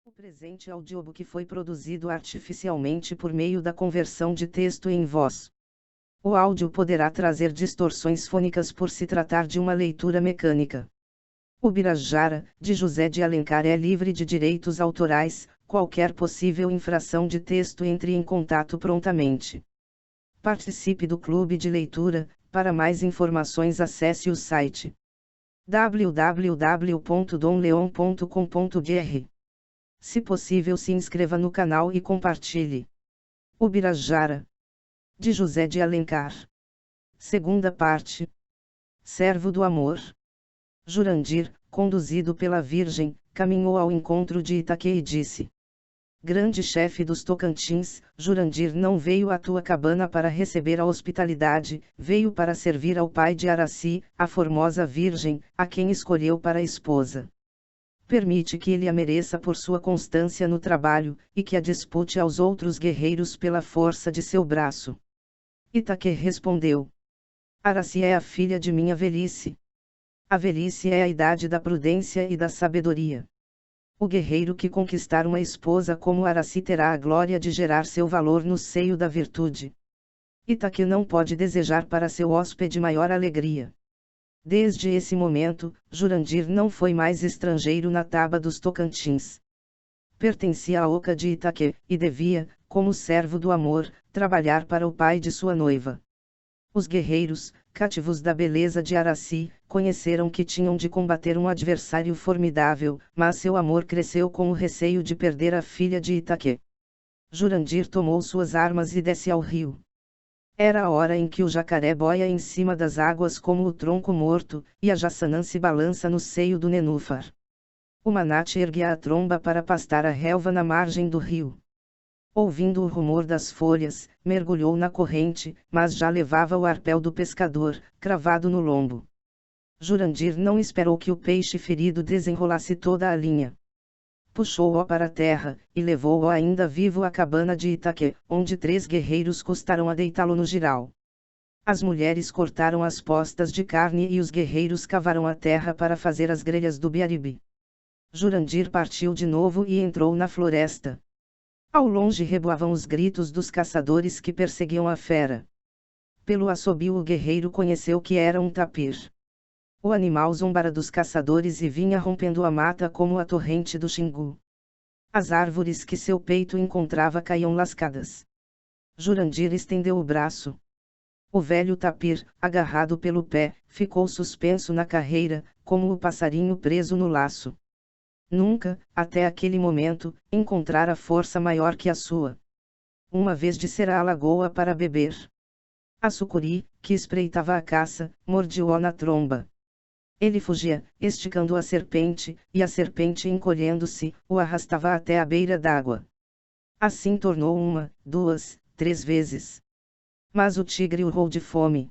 O presente audiobook foi produzido artificialmente por meio da conversão de texto em voz. O áudio poderá trazer distorções fônicas por se tratar de uma leitura mecânica. Ubirajara, de José de Alencar, é livre de direitos autorais. Qualquer possível infração de texto, entre em contato prontamente. Participe do clube de leitura. Para mais informações, acesse o site www.domleon.com.br. Se possível, se inscreva no canal e compartilhe. Ubirajara, de José de Alencar. Segunda parte. Servo do amor. Jurandir, conduzido pela Virgem, caminhou ao encontro de Itaque e disse: Grande chefe dos Tocantins, Jurandir não veio à tua cabana para receber a hospitalidade, veio para servir ao pai de Araci, a formosa Virgem, a quem escolheu para esposa. Permite que ele a mereça por sua constância no trabalho, e que a dispute aos outros guerreiros pela força de seu braço. Itaque respondeu: Araci é a filha de minha velhice. A velhice é a idade da prudência e da sabedoria. O guerreiro que conquistar uma esposa como Araci terá a glória de gerar seu valor no seio da virtude. Itaque não pode desejar para seu hóspede maior alegria. Desde esse momento, Jurandir não foi mais estrangeiro na taba dos Tocantins. Pertencia à oca de Itaque, e devia, como servo do amor, trabalhar para o pai de sua noiva. Os guerreiros, cativos da beleza de Araci, conheceram que tinham de combater um adversário formidável, mas seu amor cresceu com o receio de perder a filha de Itaque. Jurandir tomou suas armas e desce ao rio. Era a hora em que o jacaré boia em cima das águas como o tronco morto, e a jaçanã se balança no seio do nenúfar. O manate erguia a tromba para pastar a relva na margem do rio. Ouvindo o rumor das folhas, mergulhou na corrente, mas já levava o arpel do pescador, cravado no lombo. Jurandir não esperou que o peixe ferido desenrolasse toda a linha. Puxou-o para a terra, e levou-o ainda vivo à cabana de Itaque, onde 3 guerreiros custaram a deitá-lo no jiral. As mulheres cortaram as postas de carne e os guerreiros cavaram a terra para fazer as grelhas do biaribi. Jurandir partiu de novo e entrou na floresta. Ao longe reboavam os gritos dos caçadores que perseguiam a fera. Pelo assobio o guerreiro conheceu que era um tapir. O animal zombara dos caçadores e vinha rompendo a mata como a torrente do Xingu. As árvores que seu peito encontrava caíam lascadas. Jurandir estendeu o braço. O velho tapir, agarrado pelo pé, ficou suspenso na carreira, como o passarinho preso no laço. Nunca, até aquele momento, encontrara força maior que a sua. Uma vez descera a lagoa para beber. A sucuri, que espreitava a caça, mordiu-o na tromba. Ele fugia, esticando a serpente, e a serpente, encolhendo-se, o arrastava até a beira d'água. Assim tornou 1, 2, 3 vezes. Mas o tigre urrou de fome.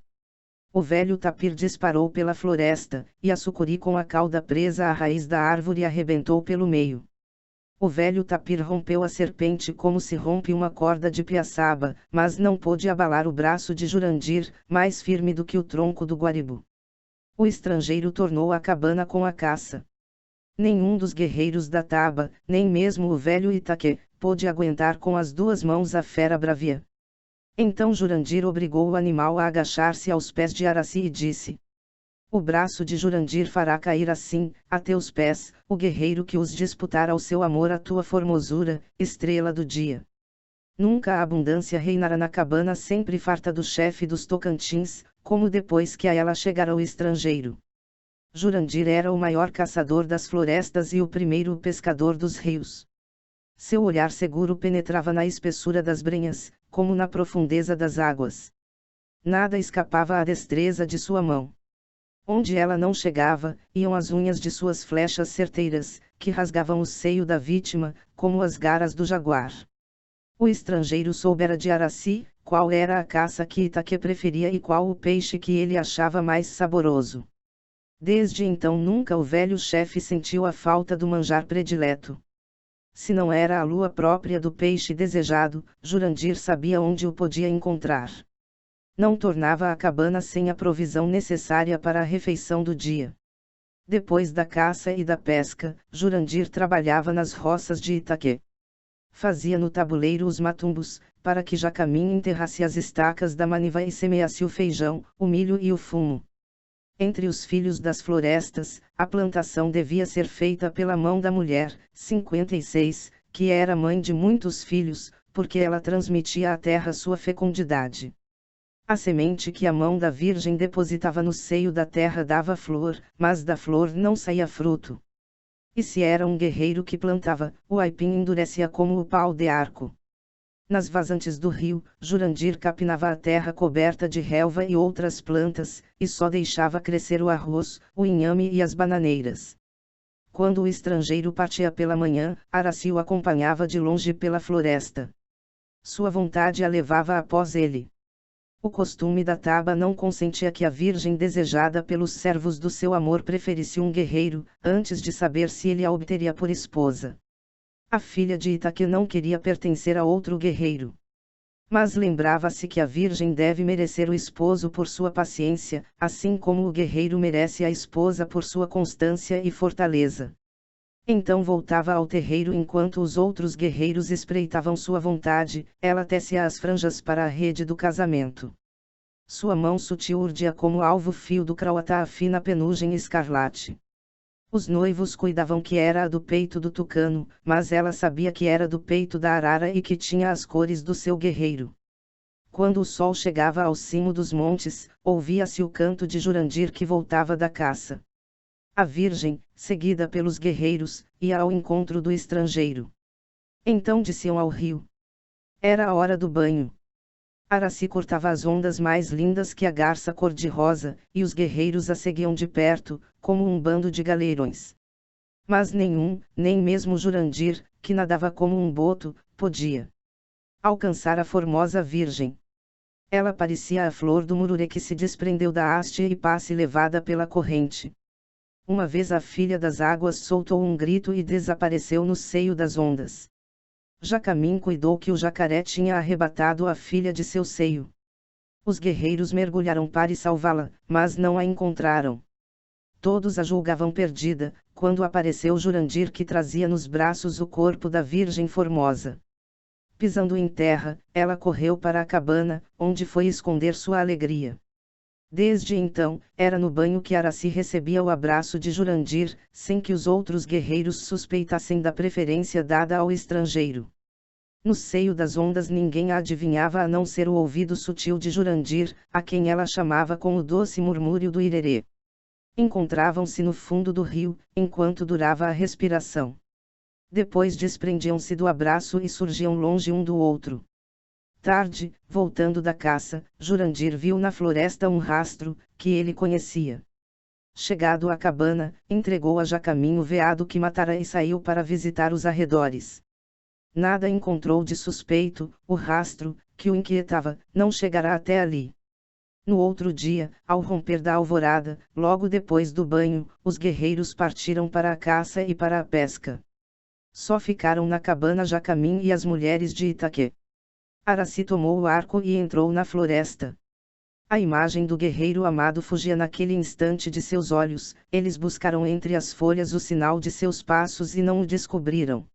O velho tapir disparou pela floresta, e a sucuri com a cauda presa à raiz da árvore arrebentou pelo meio. O velho tapir rompeu a serpente como se rompe uma corda de piaçaba, mas não pôde abalar o braço de Jurandir, mais firme do que o tronco do guaribu. O estrangeiro tornou à cabana com a caça. Nenhum dos guerreiros da taba, nem mesmo o velho Itaque, pôde aguentar com as 2 mãos a fera bravia. Então Jurandir obrigou o animal a agachar-se aos pés de Araci e disse: O braço de Jurandir fará cair assim, a teus pés, o guerreiro que os disputar ao seu amor a tua formosura, estrela do dia. Nunca a abundância reinará na cabana sempre farta do chefe dos Tocantins, como depois que a ela chegara o estrangeiro. Jurandir era o maior caçador das florestas e o primeiro pescador dos rios. Seu olhar seguro penetrava na espessura das brenhas, como na profundeza das águas. Nada escapava à destreza de sua mão. Onde ela não chegava, iam as unhas de suas flechas certeiras, que rasgavam o seio da vítima, como as garras do jaguar. O estrangeiro soubera de Araci, qual era a caça que Itaque preferia e qual o peixe que ele achava mais saboroso. Desde então nunca o velho chefe sentiu a falta do manjar predileto. Se não era a lua própria do peixe desejado, Jurandir sabia onde o podia encontrar. Não tornava à cabana sem a provisão necessária para a refeição do dia. Depois da caça e da pesca, Jurandir trabalhava nas roças de Itaquê. Fazia no tabuleiro os matumbos, para que Jacamim enterrasse as estacas da maniva e semeasse o feijão, o milho e o fumo. Entre os filhos das florestas, a plantação devia ser feita pela mão da mulher, 56, que era mãe de muitos filhos, porque ela transmitia à terra sua fecundidade. A semente que a mão da Virgem depositava no seio da terra dava flor, mas da flor não saía fruto. E se era um guerreiro que plantava, o aipim endurecia como o pau de arco. Nas vazantes do rio, Jurandir capinava a terra coberta de relva e outras plantas, e só deixava crescer o arroz, o inhame e as bananeiras. Quando o estrangeiro partia pela manhã, Araci o acompanhava de longe pela floresta. Sua vontade a levava após ele. O costume da taba não consentia que a virgem desejada pelos servos do seu amor preferisse um guerreiro, antes de saber se ele a obteria por esposa. A filha de Itaquê não queria pertencer a outro guerreiro. Mas lembrava-se que a virgem deve merecer o esposo por sua paciência, assim como o guerreiro merece a esposa por sua constância e fortaleza. Então voltava ao terreiro enquanto os outros guerreiros espreitavam sua vontade, ela tecia as franjas para a rede do casamento. Sua mão sutil urdia como alvo fio do crauatá a fina penugem escarlate. Os noivos cuidavam que era a do peito do tucano, mas ela sabia que era do peito da arara e que tinha as cores do seu guerreiro. Quando o sol chegava ao cimo dos montes, ouvia-se o canto de Jurandir que voltava da caça. A virgem, seguida pelos guerreiros, ia ao encontro do estrangeiro. Então desciam ao rio. Era a hora do banho. Araci cortava as ondas mais lindas que a garça cor-de-rosa, e os guerreiros a seguiam de perto, como um bando de galeirões. Mas nenhum, nem mesmo Jurandir, que nadava como um boto, podia alcançar a formosa virgem. Ela parecia a flor do mururé que se desprendeu da haste e passe levada pela corrente. Uma vez a filha das águas soltou um grito e desapareceu no seio das ondas. Jacamim cuidou que o jacaré tinha arrebatado a filha de seu seio. Os guerreiros mergulharam para salvá-la, mas não a encontraram. Todos a julgavam perdida, quando apareceu Jurandir que trazia nos braços o corpo da Virgem Formosa. Pisando em terra, ela correu para a cabana, onde foi esconder sua alegria. Desde então, era no banho que Araci recebia o abraço de Jurandir, sem que os outros guerreiros suspeitassem da preferência dada ao estrangeiro. No seio das ondas ninguém a adivinhava a não ser o ouvido sutil de Jurandir, a quem ela chamava com o doce murmúrio do irerê. Encontravam-se no fundo do rio, enquanto durava a respiração. Depois desprendiam-se do abraço e surgiam longe um do outro. Tarde, voltando da caça, Jurandir viu na floresta um rastro, que ele conhecia. Chegado à cabana, entregou a Jacamim o veado que matara e saiu para visitar os arredores. Nada encontrou de suspeito, o rastro, que o inquietava, não chegará até ali. No outro dia, ao romper da alvorada, logo depois do banho, os guerreiros partiram para a caça e para a pesca. Só ficaram na cabana Jacamim e as mulheres de Itaquê. Araci tomou o arco e entrou na floresta. A imagem do guerreiro amado fugia naquele instante de seus olhos, eles buscaram entre as folhas o sinal de seus passos e não o descobriram.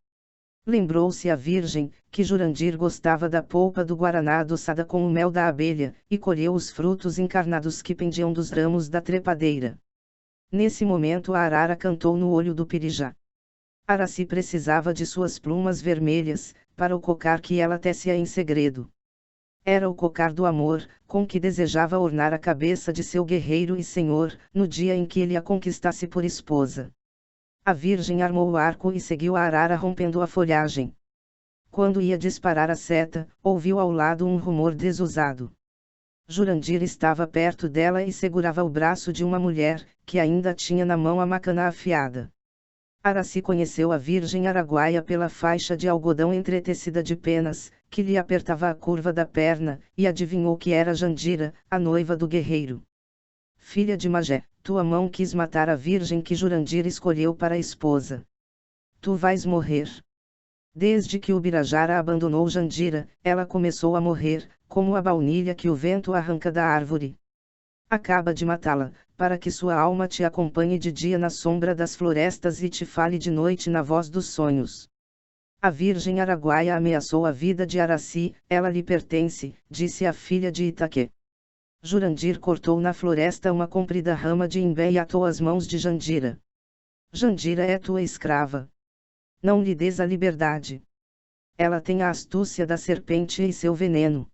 Lembrou-se a virgem, que Jurandir gostava da polpa do guaraná adoçada com o mel da abelha, e colheu os frutos encarnados que pendiam dos ramos da trepadeira. Nesse momento a arara cantou no olho do pirijá. Araci precisava de suas plumas vermelhas, para o cocar que ela tecia em segredo. Era o cocar do amor, com que desejava ornar a cabeça de seu guerreiro e senhor, no dia em que ele a conquistasse por esposa. A virgem armou o arco e seguiu a arara rompendo a folhagem. Quando ia disparar a seta, ouviu ao lado um rumor desusado. Jurandir estava perto dela e segurava o braço de uma mulher, que ainda tinha na mão a macana afiada. Araci conheceu a Virgem Araguaia pela faixa de algodão entretecida de penas, que lhe apertava a curva da perna, e adivinhou que era Jandira, a noiva do guerreiro. Filha de Magé, tua mão quis matar a virgem que Jurandir escolheu para a esposa. Tu vais morrer. Desde que o Birajara abandonou Jandira, ela começou a morrer, como a baunilha que o vento arranca da árvore. Acaba de matá-la, para que sua alma te acompanhe de dia na sombra das florestas e te fale de noite na voz dos sonhos. A Virgem Araguaia ameaçou a vida de Araci, ela lhe pertence, disse a filha de Itaquê. Jurandir cortou na floresta uma comprida rama de imbé e atou as mãos de Jandira. Jandira é tua escrava. Não lhe des a liberdade. Ela tem a astúcia da serpente e seu veneno.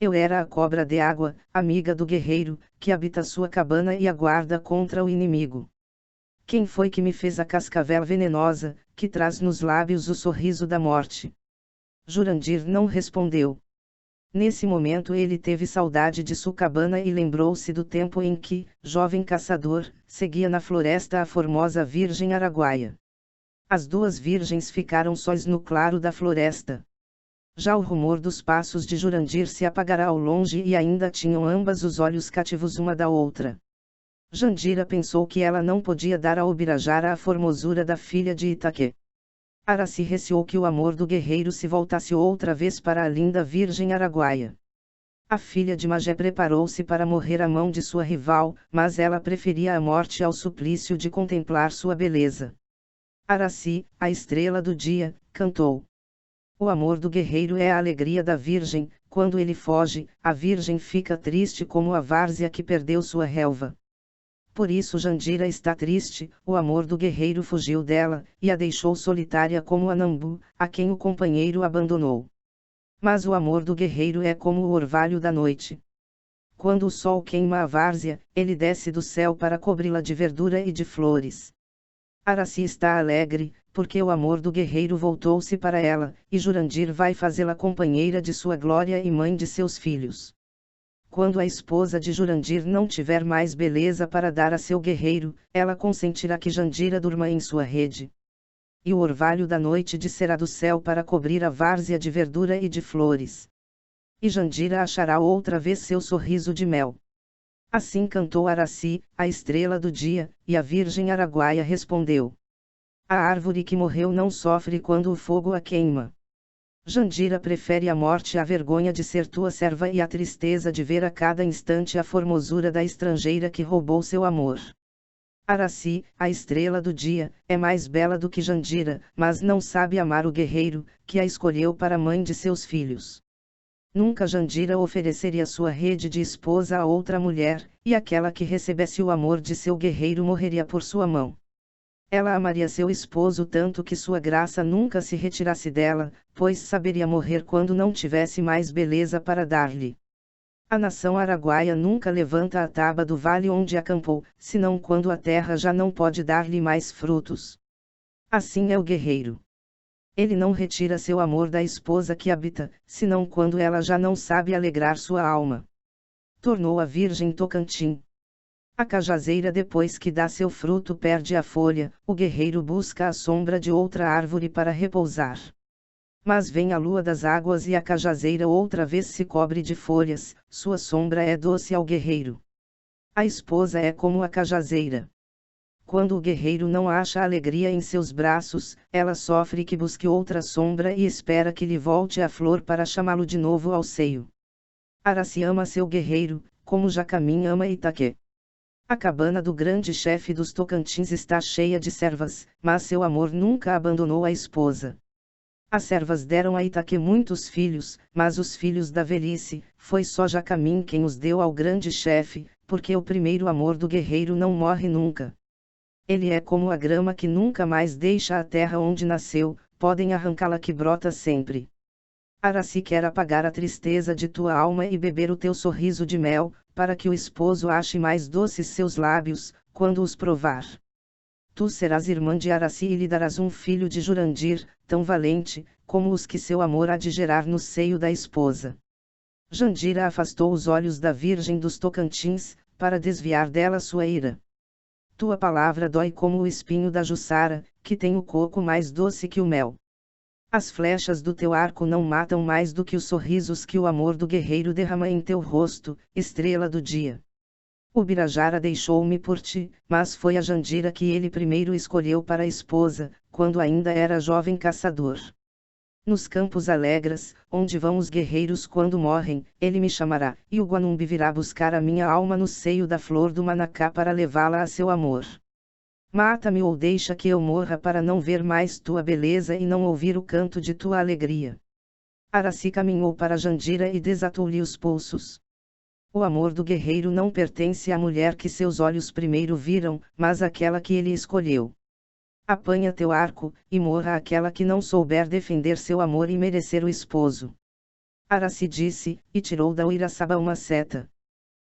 Eu era a cobra de água, amiga do guerreiro, que habita sua cabana e aguarda contra o inimigo. Quem foi que me fez a cascavel venenosa, que traz nos lábios o sorriso da morte? Jurandir não respondeu. Nesse momento ele teve saudade de sua cabana e lembrou-se do tempo em que, jovem caçador, seguia na floresta a formosa Virgem Araguaia. As duas virgens ficaram sós no claro da floresta. Já o rumor dos passos de Jurandir se apagara ao longe e ainda tinham ambas os olhos cativos uma da outra. Jandira pensou que ela não podia dar a Ubirajara a formosura da filha de Itaquê. Araci receou que o amor do guerreiro se voltasse outra vez para a linda Virgem Araguaia. A filha de Magé preparou-se para morrer à mão de sua rival, mas ela preferia a morte ao suplício de contemplar sua beleza. Araci, a estrela do dia, cantou. O amor do guerreiro é a alegria da Virgem, quando ele foge, a Virgem fica triste como a várzea que perdeu sua relva. Por isso Jandira está triste, o amor do guerreiro fugiu dela, e a deixou solitária como a Nambu, a quem o companheiro abandonou. Mas o amor do guerreiro é como o orvalho da noite. Quando o sol queima a várzea, ele desce do céu para cobri-la de verdura e de flores. Araci está alegre, porque o amor do guerreiro voltou-se para ela, e Jurandir vai fazê-la companheira de sua glória e mãe de seus filhos. Quando a esposa de Jurandir não tiver mais beleza para dar a seu guerreiro, ela consentirá que Jandira durma em sua rede. E o orvalho da noite descerá do céu para cobrir a várzea de verdura e de flores. E Jandira achará outra vez seu sorriso de mel. Assim cantou Araci, a estrela do dia, e a Virgem Araguaia respondeu. A árvore que morreu não sofre quando o fogo a queima. Jandira prefere a morte à vergonha de ser tua serva e à tristeza de ver a cada instante a formosura da estrangeira que roubou seu amor. Araci, a estrela do dia, é mais bela do que Jandira, mas não sabe amar o guerreiro, que a escolheu para mãe de seus filhos. Nunca Jandira ofereceria sua rede de esposa a outra mulher, e aquela que recebesse o amor de seu guerreiro morreria por sua mão. Ela amaria seu esposo tanto que sua graça nunca se retirasse dela, pois saberia morrer quando não tivesse mais beleza para dar-lhe. A nação araguaia nunca levanta a taba do vale onde acampou, senão quando a terra já não pode dar-lhe mais frutos. Assim é o guerreiro. Ele não retira seu amor da esposa que habita, senão quando ela já não sabe alegrar sua alma. Tornou a Virgem Tocantins. A cajazeira depois que dá seu fruto perde a folha, o guerreiro busca a sombra de outra árvore para repousar. Mas vem a lua das águas e a cajazeira outra vez se cobre de folhas, sua sombra é doce ao guerreiro. A esposa é como a cajazeira. Quando o guerreiro não acha alegria em seus braços, ela sofre que busque outra sombra e espera que lhe volte a flor para chamá-lo de novo ao seio. Araci ama seu guerreiro, como Jacamim ama Itaquê. A cabana do grande chefe dos Tocantins está cheia de servas, mas seu amor nunca abandonou a esposa. As servas deram a Itaquê muitos filhos, mas os filhos da velhice, foi só Jacamim quem os deu ao grande chefe, porque o primeiro amor do guerreiro não morre nunca. Ele é como a grama que nunca mais deixa a terra onde nasceu, podem arrancá-la que brota sempre. Araci quer apagar a tristeza de tua alma e beber o teu sorriso de mel, para que o esposo ache mais doces seus lábios, quando os provar. Tu serás irmã de Araci e lhe darás um filho de Jurandir, tão valente, como os que seu amor há de gerar no seio da esposa. Jandira afastou os olhos da Virgem dos Tocantins, para desviar dela sua ira. Tua palavra dói como o espinho da Jussara, que tem o coco mais doce que o mel. As flechas do teu arco não matam mais do que os sorrisos que o amor do guerreiro derrama em teu rosto, estrela do dia. O Ubirajara deixou-me por ti, mas foi a Jandira que ele primeiro escolheu para a esposa, quando ainda era jovem caçador. Nos campos alegres, onde vão os guerreiros quando morrem, ele me chamará, e o Guanumbi virá buscar a minha alma no seio da flor do Manacá para levá-la a seu amor. Mata-me ou deixa que eu morra para não ver mais tua beleza e não ouvir o canto de tua alegria. Araci caminhou para Jandira e desatou-lhe os pulsos. O amor do guerreiro não pertence à mulher que seus olhos primeiro viram, mas àquela que ele escolheu. Apanha teu arco, e morra aquela que não souber defender seu amor e merecer o esposo. Araci disse, e tirou da Uiraçaba uma seta.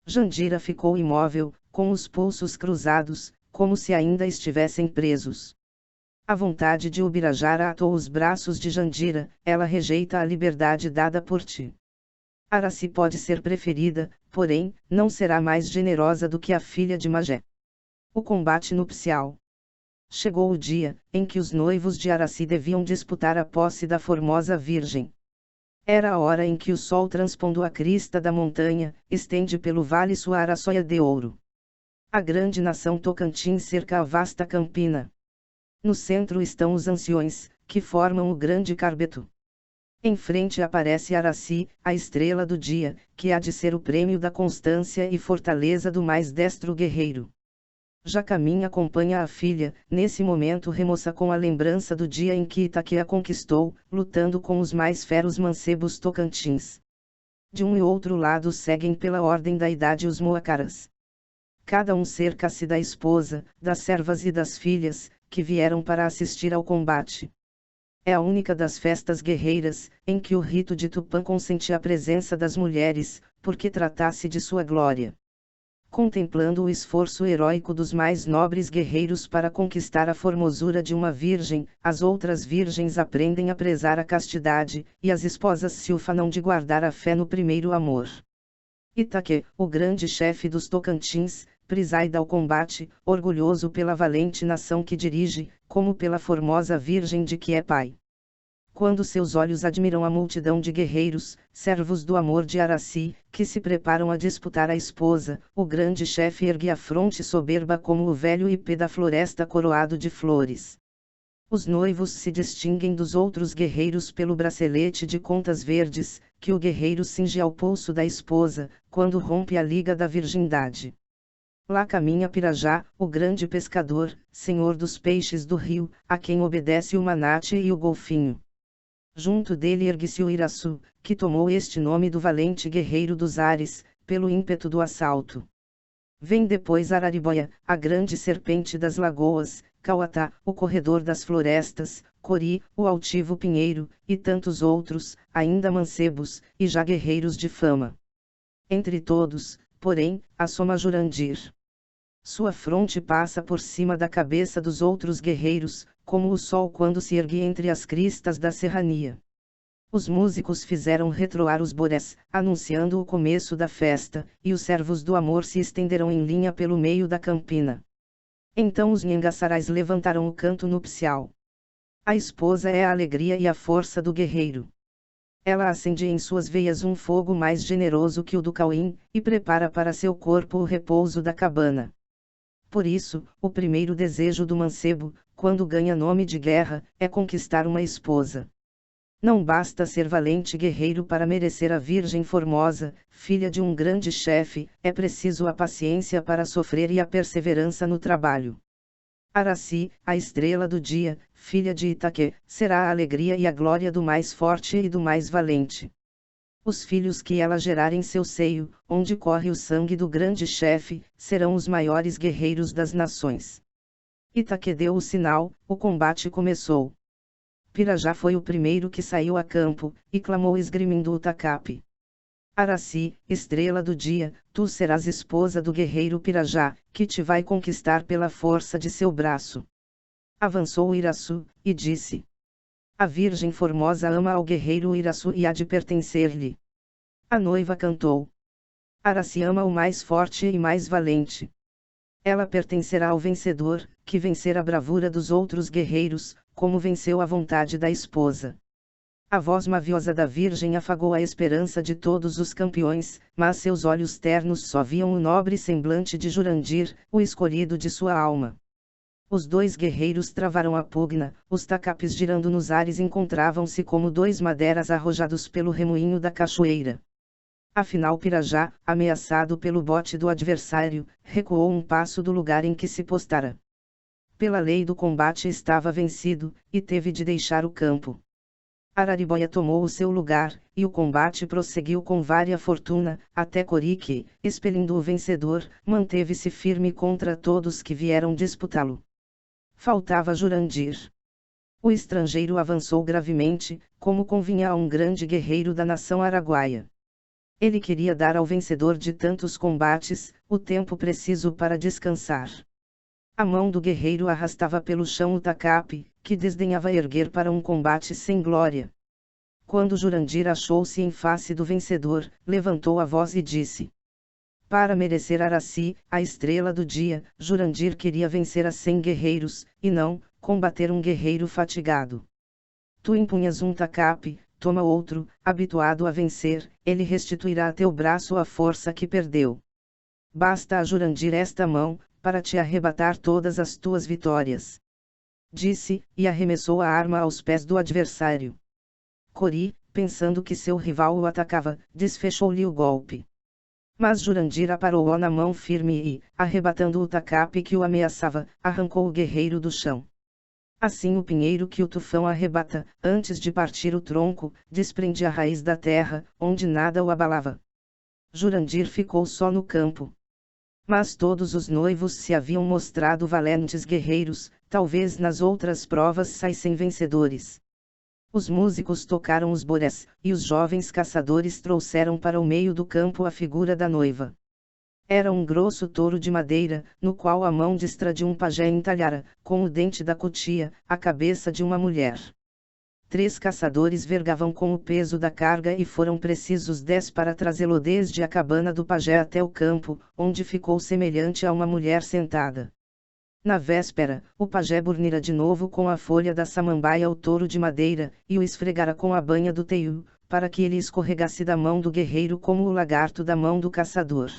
Jandira ficou imóvel, com os pulsos cruzados, como se ainda estivessem presos. A vontade de Ubirajara atou os braços de Jandira, ela rejeita a liberdade dada por ti. Araci pode ser preferida, porém, não será mais generosa do que a filha de Magé. O combate nupcial. Chegou o dia, em que os noivos de Araci deviam disputar a posse da formosa virgem. Era a hora em que o sol transpondo a crista da montanha, estende pelo vale sua araçóia de ouro. A grande nação Tocantins cerca a vasta campina. No centro estão os anciões, que formam o grande carbeto. Em frente aparece Araci, a estrela do dia, que há de ser o prêmio da constância e fortaleza do mais destro guerreiro. Jacamim acompanha a filha, nesse momento remoça com a lembrança do dia em que Itaque a conquistou, lutando com os mais feros mancebos Tocantins. De um e outro lado seguem pela ordem da idade os moacaras. Cada um cerca-se da esposa, das servas e das filhas, que vieram para assistir ao combate. É a única das festas guerreiras, em que o rito de Tupã consente a presença das mulheres, porque tratasse de sua glória. Contemplando o esforço heróico dos mais nobres guerreiros para conquistar a formosura de uma virgem, as outras virgens aprendem a prezar a castidade, e as esposas se ufanam de guardar a fé no primeiro amor. Itaque, o grande chefe dos Tocantins, presida ao combate, orgulhoso pela valente nação que dirige, como pela formosa virgem de que é pai. Quando seus olhos admiram a multidão de guerreiros, servos do amor de Araci, que se preparam a disputar a esposa, o grande chefe ergue a fronte soberba como o velho ipê da floresta coroado de flores. Os noivos se distinguem dos outros guerreiros pelo bracelete de contas verdes, que o guerreiro cinge ao pulso da esposa, quando rompe a liga da virgindade. Lá caminha Pirajá, o grande pescador, senhor dos peixes do rio, a quem obedece o manate e o golfinho. Junto dele ergue-se o Iraçu, que tomou este nome do valente guerreiro dos ares, pelo ímpeto do assalto. Vem depois Araribóia, a grande serpente das lagoas, Cauatá, o corredor das florestas, Cori, o altivo pinheiro, e tantos outros, ainda mancebos, e já guerreiros de fama. Entre todos, porém, assoma Jurandir. Sua fronte passa por cima da cabeça dos outros guerreiros, como o sol quando se ergue entre as cristas da serrania. Os músicos fizeram retroar os borés, anunciando o começo da festa, e os servos do amor se estenderam em linha pelo meio da campina. Então os nhangaçarais levantaram o canto nupcial. A esposa é a alegria e a força do guerreiro. Ela acende em suas veias um fogo mais generoso que o do Cauim, e prepara para seu corpo o repouso da cabana. Por isso, o primeiro desejo do mancebo, quando ganha nome de guerra, é conquistar uma esposa. Não basta ser valente guerreiro para merecer a Virgem Formosa, filha de um grande chefe, é preciso a paciência para sofrer e a perseverança no trabalho. Araci, a estrela do dia, filha de Itaque, será a alegria e a glória do mais forte e do mais valente. Os filhos que ela gerar em seu seio, onde corre o sangue do grande chefe, serão os maiores guerreiros das nações. Itaque deu o sinal, o combate começou. Pirajá foi o primeiro que saiu a campo, e clamou esgrimindo o tacape. Araci, estrela do dia, tu serás esposa do guerreiro Pirajá, que te vai conquistar pela força de seu braço. Avançou o Iraçu, e disse: a Virgem Formosa ama ao guerreiro Iraçu e há de pertencer-lhe. A noiva cantou: Araci ama o mais forte e mais valente. Ela pertencerá ao vencedor, que vencer a bravura dos outros guerreiros, como venceu a vontade da esposa. A voz maviosa da Virgem afagou a esperança de todos os campeões, mas seus olhos ternos só viam o nobre semblante de Jurandir, o escolhido de sua alma. Os dois guerreiros travaram a pugna, os tacapes girando nos ares encontravam-se como dois maderas arrojados pelo remoinho da cachoeira. Afinal Pirajá, ameaçado pelo bote do adversário, recuou um passo do lugar em que se postara. Pela lei do combate estava vencido, e teve de deixar o campo. Araribóia tomou o seu lugar, e o combate prosseguiu com vária fortuna, até Cori que, expelindo o vencedor, manteve-se firme contra todos que vieram disputá-lo. Faltava Jurandir. O estrangeiro avançou gravemente, como convinha a um grande guerreiro da nação araguaia. Ele queria dar ao vencedor de tantos combates, o tempo preciso para descansar. A mão do guerreiro arrastava pelo chão o tacape, que desdenhava erguer para um combate sem glória. Quando Jurandir achou-se em face do vencedor, levantou a voz e disse: para merecer Araci, a estrela do dia, Jurandir queria vencer a 100 guerreiros, e não, combater um guerreiro fatigado. Tu empunhas um tacape, toma outro, habituado a vencer, ele restituirá a teu braço a força que perdeu. Basta a Jurandir esta mão, para te arrebatar todas as tuas vitórias. Disse, e arremessou a arma aos pés do adversário. Cori, pensando que seu rival o atacava, desfechou-lhe o golpe. Mas Jurandir aparou-o na mão firme e, arrebatando o tacape que o ameaçava, arrancou o guerreiro do chão. Assim o pinheiro que o tufão arrebata, antes de partir o tronco, desprende a raiz da terra, onde nada o abalava. Jurandir ficou só no campo. Mas todos os noivos se haviam mostrado valentes guerreiros, talvez nas outras provas saíssem vencedores. Os músicos tocaram os borés, e os jovens caçadores trouxeram para o meio do campo a figura da noiva. Era um grosso touro de madeira, no qual a mão destra de um pajé entalhara, com o dente da cutia, a cabeça de uma mulher. 3 caçadores vergavam com o peso da carga e foram precisos 10 para trazê-lo desde a cabana do pajé até o campo, onde ficou semelhante a uma mulher sentada. Na véspera, o pajé burnira de novo com a folha da samambaia o touro de madeira, e o esfregara com a banha do teiu, para que ele escorregasse da mão do guerreiro como o lagarto da mão do caçador.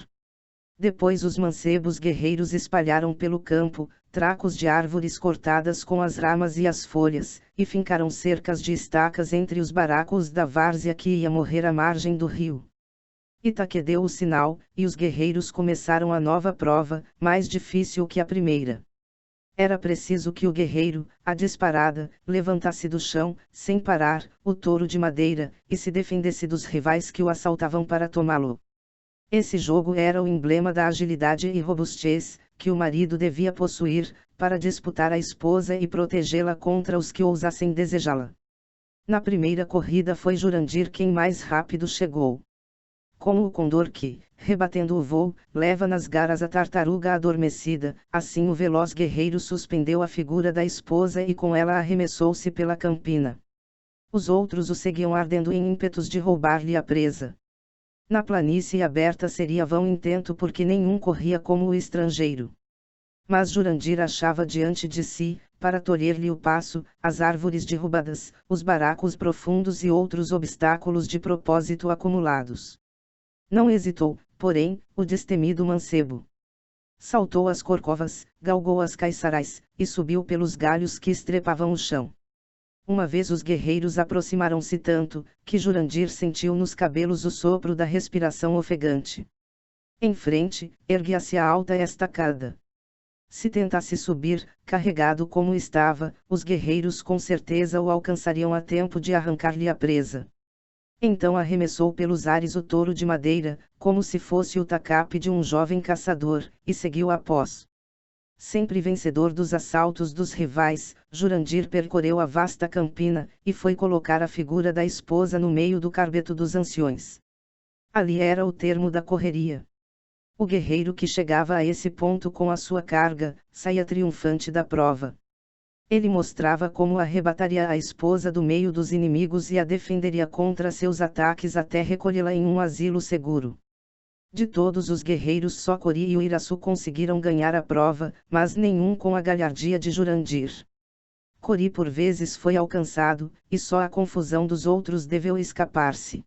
Depois os mancebos guerreiros espalharam pelo campo, tracos de árvores cortadas com as ramas e as folhas, e fincaram cercas de estacas entre os baracos da várzea que ia morrer à margem do rio. Itaque deu o sinal, e os guerreiros começaram a nova prova, mais difícil que a primeira. Era preciso que o guerreiro, à disparada, levantasse do chão, sem parar, o touro de madeira, e se defendesse dos rivais que o assaltavam para tomá-lo. Esse jogo era o emblema da agilidade e robustez, que o marido devia possuir, para disputar a esposa e protegê-la contra os que ousassem desejá-la. Na primeira corrida foi Jurandir quem mais rápido chegou. Como o condor que, rebatendo o voo, leva nas garras a tartaruga adormecida, assim o veloz guerreiro suspendeu a figura da esposa e com ela arremessou-se pela campina. Os outros o seguiam ardendo em ímpetos de roubar-lhe a presa. Na planície aberta seria vão intento porque nenhum corria como o estrangeiro. Mas Jurandir achava diante de si, para tolher-lhe o passo, as árvores derrubadas, os baracos profundos e outros obstáculos de propósito acumulados. Não hesitou, porém, o destemido mancebo. Saltou as corcovas, galgou as caiçarais, e subiu pelos galhos que estrepavam o chão. Uma vez os guerreiros aproximaram-se tanto, que Jurandir sentiu nos cabelos o sopro da respiração ofegante. Em frente, erguia-se a alta estacada. Se tentasse subir, carregado como estava, os guerreiros com certeza o alcançariam a tempo de arrancar-lhe a presa. Então arremessou pelos ares o touro de madeira, como se fosse o tacape de um jovem caçador, e seguiu após. Sempre vencedor dos assaltos dos rivais, Jurandir percorreu a vasta campina, e foi colocar a figura da esposa no meio do carbeto dos anciões. Ali era o termo da correria. O guerreiro que chegava a esse ponto com a sua carga, saía triunfante da prova. Ele mostrava como arrebataria a esposa do meio dos inimigos e a defenderia contra seus ataques até recolhê-la em um asilo seguro. De todos os guerreiros só Cori e o Iraçu conseguiram ganhar a prova, mas nenhum com a galhardia de Jurandir. Cori por vezes foi alcançado, e só a confusão dos outros deveu escapar-se.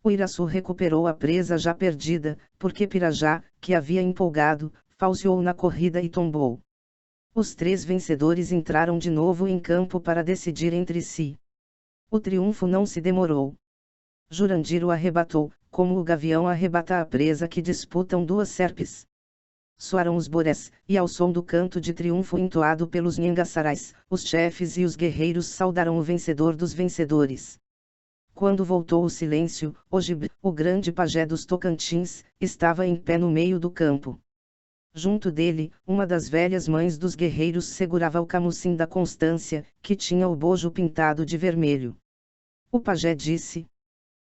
O Iraçu recuperou a presa já perdida, porque Pirajá, que havia empolgado, falseou na corrida e tombou. Os 3 vencedores entraram de novo em campo para decidir entre si. O triunfo não se demorou. Jurandir o arrebatou, como o gavião arrebata a presa que disputam 2 serpes. Soaram os borés, e ao som do canto de triunfo entoado pelos nhangassarais, os chefes e os guerreiros saudaram o vencedor dos vencedores. Quando voltou o silêncio, Ogib, o grande pajé dos Tocantins, estava em pé no meio do campo. Junto dele, uma das velhas mães dos guerreiros segurava o camucim da Constância, que tinha o bojo pintado de vermelho. O pajé disse: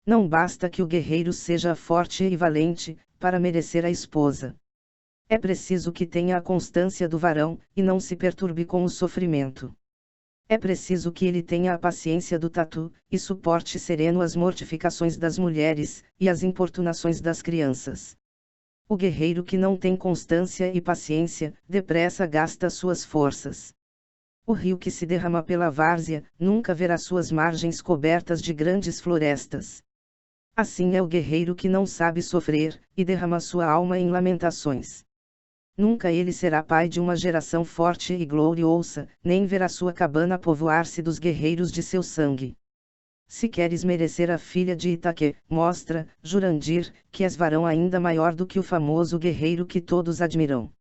não basta que o guerreiro seja forte e valente, para merecer a esposa. É preciso que tenha a constância do varão, e não se perturbe com o sofrimento. É preciso que ele tenha a paciência do tatu, e suporte sereno as mortificações das mulheres, e as importunações das crianças. O guerreiro que não tem constância e paciência, depressa gasta suas forças. O rio que se derrama pela várzea, nunca verá suas margens cobertas de grandes florestas. Assim é o guerreiro que não sabe sofrer, e derrama sua alma em lamentações. Nunca ele será pai de uma geração forte e gloriosa, nem verá sua cabana povoar-se dos guerreiros de seu sangue. Se queres merecer a filha de Itaque, mostra, Jurandir, que és varão ainda maior do que o famoso guerreiro que todos admiram.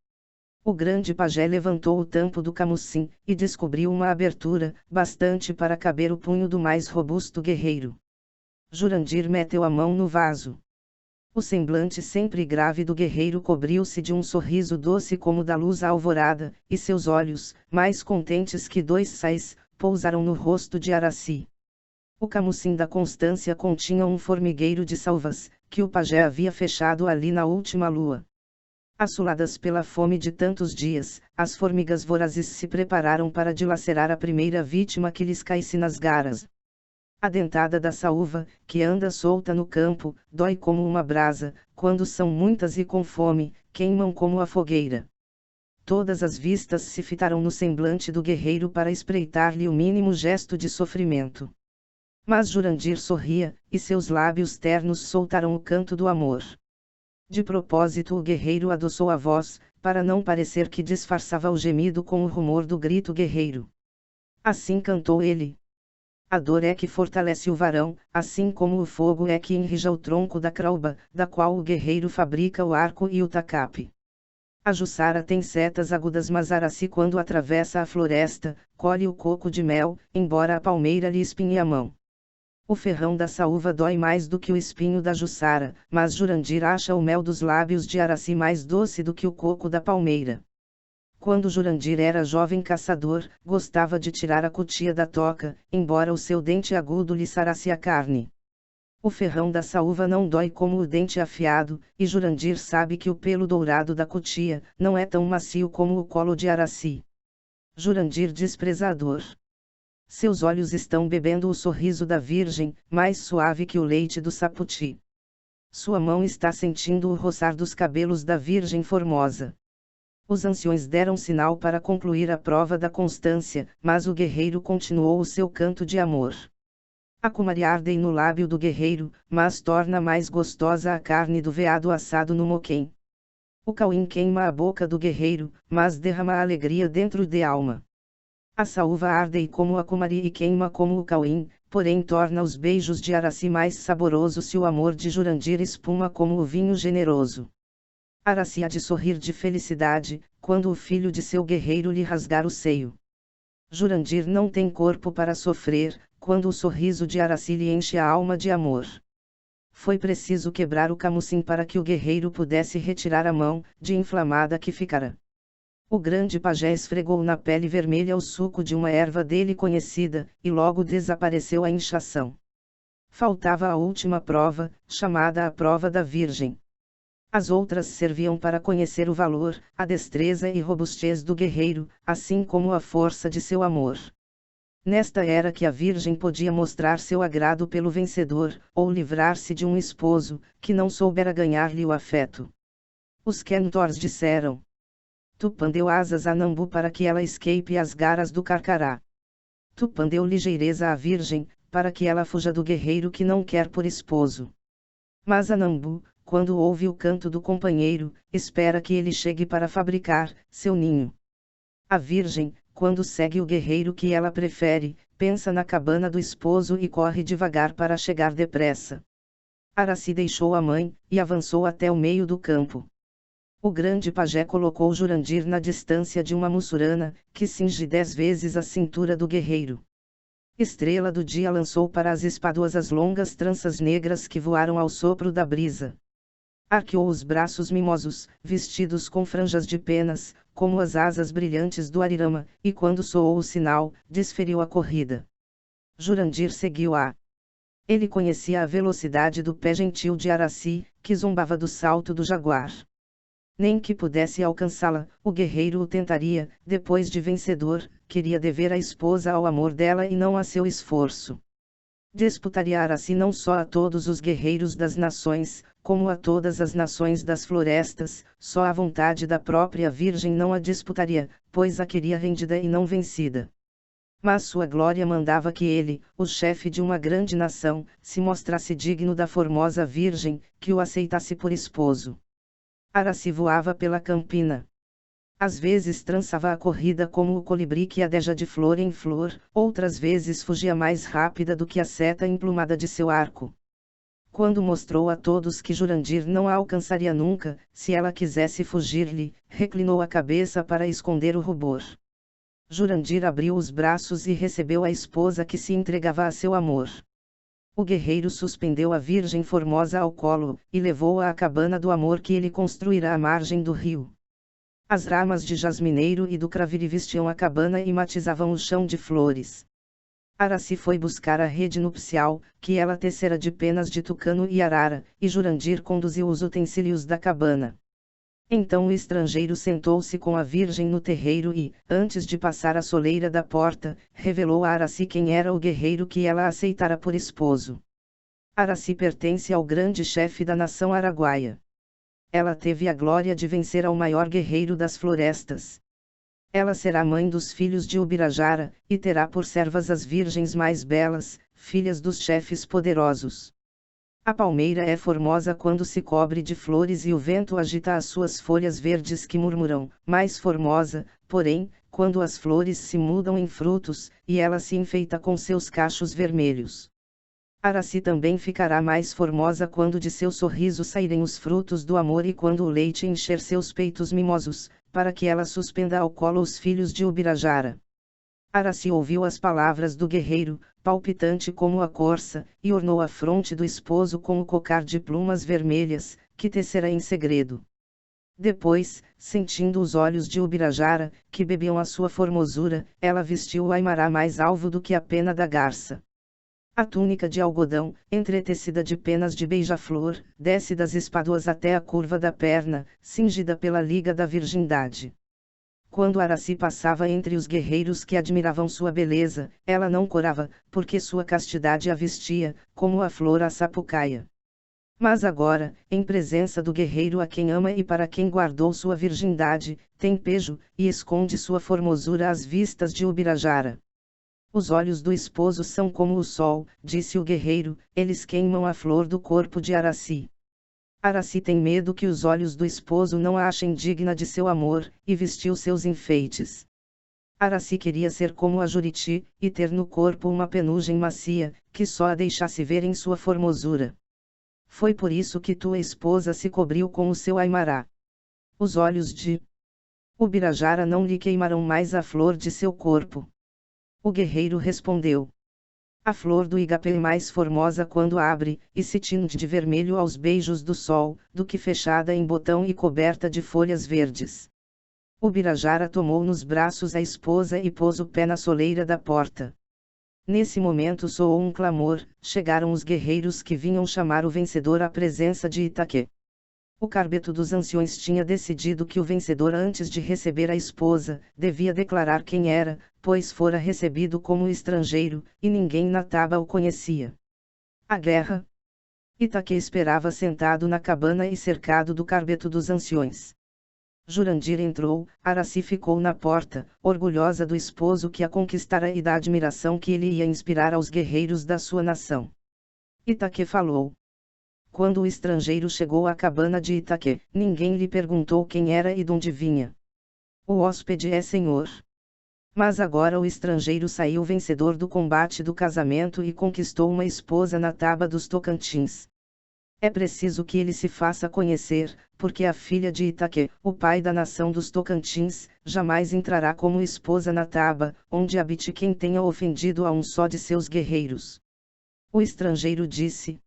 O grande pajé levantou o tampo do camucim, e descobriu uma abertura, bastante para caber o punho do mais robusto guerreiro. Jurandir meteu a mão no vaso. O semblante sempre grave do guerreiro cobriu-se de um sorriso doce como da luz alvorada, e seus olhos, mais contentes que 2 sais, pousaram no rosto de Araci. O camucim da Constância continha um formigueiro de salvas, que o pajé havia fechado ali na última lua. Assoladas pela fome de tantos dias, as formigas vorazes se prepararam para dilacerar a primeira vítima que lhes caísse nas garras. A dentada da saúva, que anda solta no campo, dói como uma brasa, quando são muitas e com fome, queimam como a fogueira. Todas as vistas se fitaram no semblante do guerreiro para espreitar-lhe o mínimo gesto de sofrimento. Mas Jurandir sorria, e seus lábios ternos soltaram o canto do amor. De propósito o guerreiro adoçou a voz, para não parecer que disfarçava o gemido com o rumor do grito guerreiro. Assim cantou ele. A dor é que fortalece o varão, assim como o fogo é que enrija o tronco da crauba, da qual o guerreiro fabrica o arco e o tacape. A Jussara tem setas agudas, mas Araci, quando atravessa a floresta, colhe o coco de mel, embora a palmeira lhe espinhe a mão. O ferrão da saúva dói mais do que o espinho da Jussara, mas Jurandir acha o mel dos lábios de Araci mais doce do que o coco da palmeira. Quando Jurandir era jovem caçador, gostava de tirar a cutia da toca, embora o seu dente agudo lhe sarasse a carne. O ferrão da saúva não dói como o dente afiado, e Jurandir sabe que o pelo dourado da cutia não é tão macio como o colo de Araci. Jurandir desprezador. Seus olhos estão bebendo o sorriso da virgem, mais suave que o leite do saputi. Sua mão está sentindo o roçar dos cabelos da virgem formosa. Os anciões deram sinal para concluir a prova da constância, mas o guerreiro continuou o seu canto de amor. A cumari arde no lábio do guerreiro, mas torna mais gostosa a carne do veado assado no moquém. O cauim queima a boca do guerreiro, mas derrama a alegria dentro de alma. A saúva arde como a cumari e queima como o cauim, porém torna os beijos de Araci mais saborosos se o amor de Jurandir espuma como o vinho generoso. Araci há de sorrir de felicidade, quando o filho de seu guerreiro lhe rasgar o seio. Jurandir não tem corpo para sofrer, quando o sorriso de Araci lhe enche a alma de amor. Foi preciso quebrar o camucim para que o guerreiro pudesse retirar a mão, de inflamada que ficara. O grande pajé esfregou na pele vermelha o suco de uma erva dele conhecida, e logo desapareceu a inchação. Faltava a última prova, chamada a prova da Virgem. As outras serviam para conhecer o valor, a destreza e robustez do guerreiro, assim como a força de seu amor. Nesta era que a Virgem podia mostrar seu agrado pelo vencedor, ou livrar-se de um esposo, que não soubera ganhar-lhe o afeto. Os cantores disseram: Tupã deu asas a Nambu para que ela escape as garras do Carcará. Tupã deu ligeireza à Virgem, para que ela fuja do guerreiro que não quer por esposo. Mas a Nambu, quando ouve o canto do companheiro, espera que ele chegue para fabricar seu ninho. A virgem, quando segue o guerreiro que ela prefere, pensa na cabana do esposo e corre devagar para chegar depressa. Araci deixou a mãe, e avançou até o meio do campo. O grande pajé colocou Jurandir na distância de uma mussurana, que cinge 10 vezes a cintura do guerreiro. Estrela do dia lançou para as espáduas as longas tranças negras que voaram ao sopro da brisa. Arqueou os braços mimosos, vestidos com franjas de penas, como as asas brilhantes do arirama, e quando soou o sinal, desferiu a corrida. Jurandir seguiu-a. Ele conhecia a velocidade do pé gentil de Araci, que zombava do salto do jaguar. Nem que pudesse alcançá-la, o guerreiro o tentaria, depois de vencedor, queria dever a esposa ao amor dela e não a seu esforço. Disputaria Araci não só a todos os guerreiros das nações, como a todas as nações das florestas, só a vontade da própria Virgem não a disputaria, pois a queria rendida e não vencida. Mas sua glória mandava que ele, o chefe de uma grande nação, se mostrasse digno da formosa Virgem, que o aceitasse por esposo. Araci voava pela campina. Às vezes trançava a corrida como o colibri que adeja de flor em flor, outras vezes fugia mais rápida do que a seta emplumada de seu arco. Quando mostrou a todos que Jurandir não a alcançaria nunca, se ela quisesse fugir-lhe, reclinou a cabeça para esconder o rubor. Jurandir abriu os braços e recebeu a esposa que se entregava a seu amor. O guerreiro suspendeu a Virgem Formosa ao colo, e levou-a à cabana do amor que ele construirá à margem do rio. As ramas de jasmineiro e do craviri vestiam a cabana e matizavam o chão de flores. Araci foi buscar a rede nupcial, que ela tecera de penas de tucano e arara, e Jurandir conduziu os utensílios da cabana. Então o estrangeiro sentou-se com a Virgem no terreiro e, antes de passar a soleira da porta, revelou a Araci quem era o guerreiro que ela aceitara por esposo. Araci pertence ao grande chefe da nação araguaia. Ela teve a glória de vencer ao maior guerreiro das florestas. Ela será mãe dos filhos de Ubirajara, e terá por servas as virgens mais belas, filhas dos chefes poderosos. A palmeira é formosa quando se cobre de flores e o vento agita as suas folhas verdes que murmuram, mais formosa, porém, quando as flores se mudam em frutos, e ela se enfeita com seus cachos vermelhos. Araci também ficará mais formosa quando de seu sorriso saírem os frutos do amor e quando o leite encher seus peitos mimosos, para que ela suspenda ao colo os filhos de Ubirajara. Araci ouviu as palavras do guerreiro, palpitante como a corça, e ornou a fronte do esposo com o cocar de plumas vermelhas, que tecera em segredo. Depois, sentindo os olhos de Ubirajara, que bebiam a sua formosura, ela vestiu o aimará mais alvo do que a pena da garça. A túnica de algodão, entretecida de penas de beija-flor, desce das espáduas até a curva da perna, cingida pela liga da virgindade. Quando Araci passava entre os guerreiros que admiravam sua beleza, ela não corava, porque sua castidade a vestia, como a flor a sapucaia. Mas agora, em presença do guerreiro a quem ama e para quem guardou sua virgindade, tem pejo, e esconde sua formosura às vistas de Ubirajara. Os olhos do esposo são como o sol, disse o guerreiro, eles queimam a flor do corpo de Araci. Araci tem medo que os olhos do esposo não a achem digna de seu amor, e vestiu seus enfeites. Araci queria ser como a Juriti, e ter no corpo uma penugem macia, que só a deixasse ver em sua formosura. Foi por isso que tua esposa se cobriu com o seu aimará. Os olhos de Ubirajara não lhe queimarão mais a flor de seu corpo. O guerreiro respondeu. A flor do igapé é mais formosa quando abre, e se tinge de vermelho aos beijos do sol, do que fechada em botão e coberta de folhas verdes. Ubirajara tomou nos braços a esposa e pôs o pé na soleira da porta. Nesse momento soou um clamor, chegaram os guerreiros que vinham chamar o vencedor à presença de Itaquê. O carbeto dos anciões tinha decidido que o vencedor, antes de receber a esposa, devia declarar quem era, pois fora recebido como estrangeiro, e ninguém na taba o conhecia. A guerra. Itaquê esperava sentado na cabana e cercado do carbeto dos anciões. Jurandir entrou, Araci ficou na porta, orgulhosa do esposo que a conquistara e da admiração que ele ia inspirar aos guerreiros da sua nação. Itaquê falou. Quando o estrangeiro chegou à cabana de Itaquê, ninguém lhe perguntou quem era e donde vinha. O hóspede é senhor. Mas agora o estrangeiro saiu vencedor do combate do casamento e conquistou uma esposa na Taba dos Tocantins. É preciso que ele se faça conhecer, porque a filha de Itaque, o pai da nação dos Tocantins, jamais entrará como esposa na Taba, onde habite quem tenha ofendido a um só de seus guerreiros. O estrangeiro disse: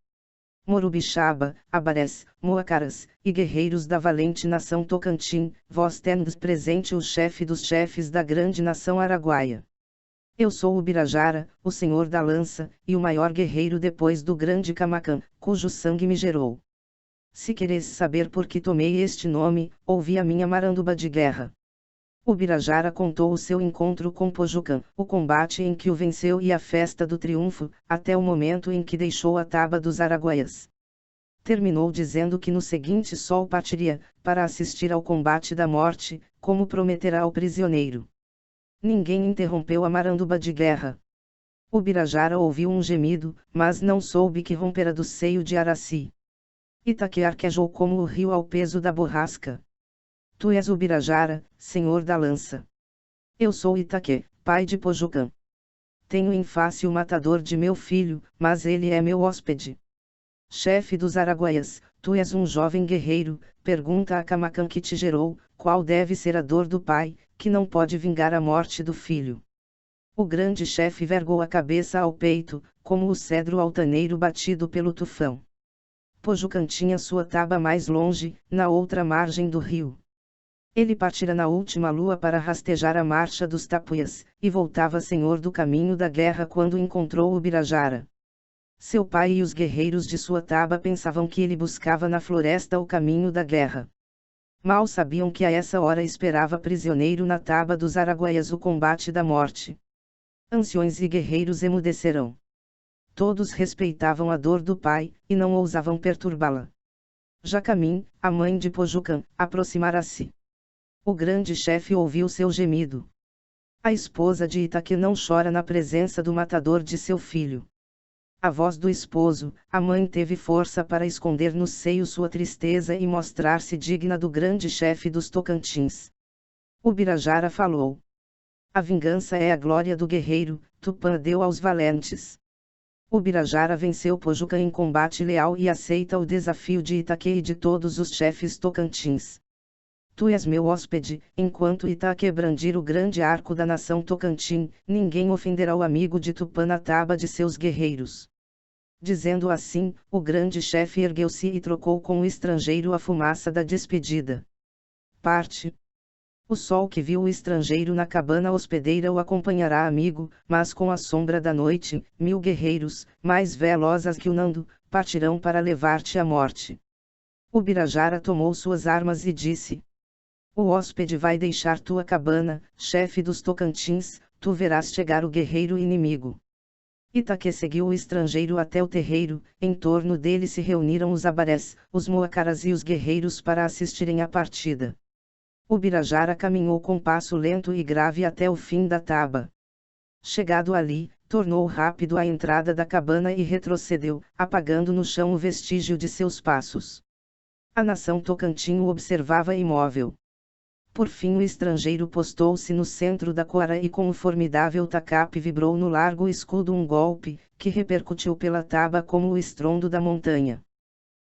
Morubixaba, Abarés, Moacaras, e guerreiros da valente nação Tocantim, vós tendes presente o chefe dos chefes da grande nação araguaia. Eu sou o Birajara, o senhor da lança, e o maior guerreiro depois do grande Camacan, cujo sangue me gerou. Se queres saber por que tomei este nome, ouvi a minha maranduba de guerra. O Birajara contou o seu encontro com Pojucan, o combate em que o venceu e a festa do triunfo, até o momento em que deixou a Taba dos Araguaias. Terminou dizendo que no seguinte sol partiria, para assistir ao combate da morte, como prometerá ao prisioneiro. Ninguém interrompeu a maranduba de guerra. O Birajara ouviu um gemido, mas não soube que rompera do seio de Araci. Itaque arquejou como o rio ao peso da borrasca. Tu és o Birajara, senhor da lança. Eu sou Itaque, pai de Pojucan. Tenho em face o matador de meu filho, mas ele é meu hóspede. Chefe dos Araguaias, tu és um jovem guerreiro, pergunta a Camacan que te gerou, qual deve ser a dor do pai, que não pode vingar a morte do filho. O grande chefe vergou a cabeça ao peito, como o cedro altaneiro batido pelo tufão. Pojucan tinha sua Taba mais longe, na outra margem do rio. Ele partira na última lua para rastejar a marcha dos tapuias, e voltava senhor do caminho da guerra quando encontrou o Birajara. Seu pai e os guerreiros de sua Taba pensavam que ele buscava na floresta o caminho da guerra. Mal sabiam que a essa hora esperava prisioneiro na Taba dos Araguaias o combate da morte. Anciões e guerreiros emudecerão. Todos respeitavam a dor do pai, e não ousavam perturbá-la. Jacamim, a mãe de Pojucan, aproximara-se. O grande chefe ouviu seu gemido. A esposa de Itaque não chora na presença do matador de seu filho. A voz do esposo, a mãe teve força para esconder no seio sua tristeza e mostrar-se digna do grande chefe dos Tocantins. O Birajara falou. A vingança é a glória do guerreiro, Tupã deu aos valentes. O Birajara venceu Pojucan em combate leal e aceita o desafio de Itaque e de todos os chefes Tocantins. Tu és meu hóspede, enquanto Itaque brandir o grande arco da nação Tocantim, ninguém ofenderá o amigo de Tupã na Taba de seus guerreiros. Dizendo assim, o grande chefe ergueu-se e trocou com o estrangeiro a fumaça da despedida. Parte. O sol que viu o estrangeiro na cabana hospedeira o acompanhará amigo, mas com a sombra da noite, 1000 guerreiros, mais velozes que o Nando, partirão para levar-te à morte. O Birajara tomou suas armas e disse: O hóspede vai deixar tua cabana, chefe dos Tocantins, tu verás chegar o guerreiro inimigo. Itaque seguiu o estrangeiro até o terreiro, em torno dele se reuniram os abarés, os moacaras e os guerreiros para assistirem à partida. O Birajara caminhou com passo lento e grave até o fim da Taba. Chegado ali, tornou rápido à entrada da cabana e retrocedeu, apagando no chão o vestígio de seus passos. A nação Tocantim o observava imóvel. Por fim o estrangeiro postou-se no centro da coara e com o formidável tacape vibrou no largo escudo um golpe, que repercutiu pela Taba como o estrondo da montanha.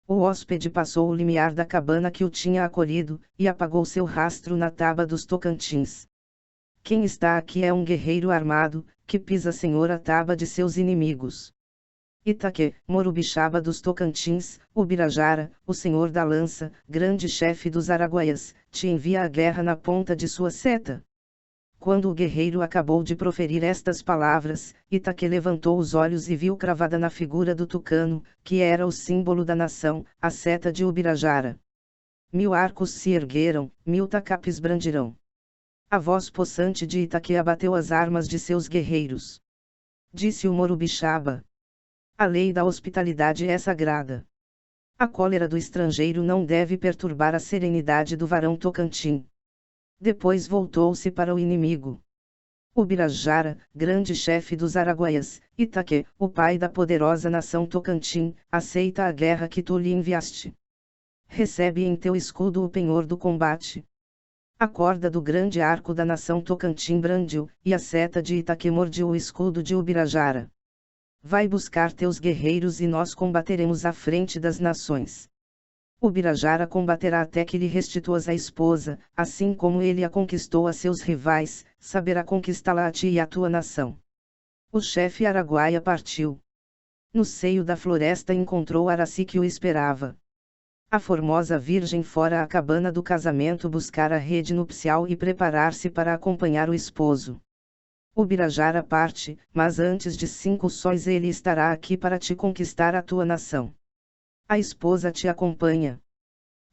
O hóspede passou o limiar da cabana que o tinha acolhido, e apagou seu rastro na Taba dos Tocantins. Quem está aqui é um guerreiro armado, que pisa senhor a Taba de seus inimigos. Itaque, Morubixaba dos Tocantins, o Birajara, o senhor da lança, grande chefe dos Araguaias, te envia a guerra na ponta de sua seta. Quando o guerreiro acabou de proferir estas palavras, Itaque levantou os olhos e viu cravada na figura do tucano, que era o símbolo da nação, a seta de Ubirajara. 1000 arcos se ergueram, 1000 tacapes brandirão. A voz possante de Itaque abateu as armas de seus guerreiros. Disse o Morubixaba. A lei da hospitalidade é sagrada. A cólera do estrangeiro não deve perturbar a serenidade do varão Tocantim. Depois voltou-se para o inimigo. O Birajara, grande chefe dos Araguaias, Itaque, o pai da poderosa nação Tocantim, aceita a guerra que tu lhe enviaste. Recebe em teu escudo o penhor do combate. A corda do grande arco da nação Tocantins brandiu, e a seta de Itaque mordiu o escudo de Ubirajara. Vai buscar teus guerreiros e nós combateremos à frente das nações. Ubirajara combaterá até que lhe restituas a esposa, assim como ele a conquistou a seus rivais, saberá conquistá-la a ti e a tua nação. O chefe araguaia partiu. No seio da floresta encontrou Araci que o esperava. A formosa virgem fora à cabana do casamento buscar a rede nupcial e preparar-se para acompanhar o esposo. Ubirajara parte, mas antes de 5 sóis ele estará aqui para te conquistar a tua nação. A esposa te acompanha.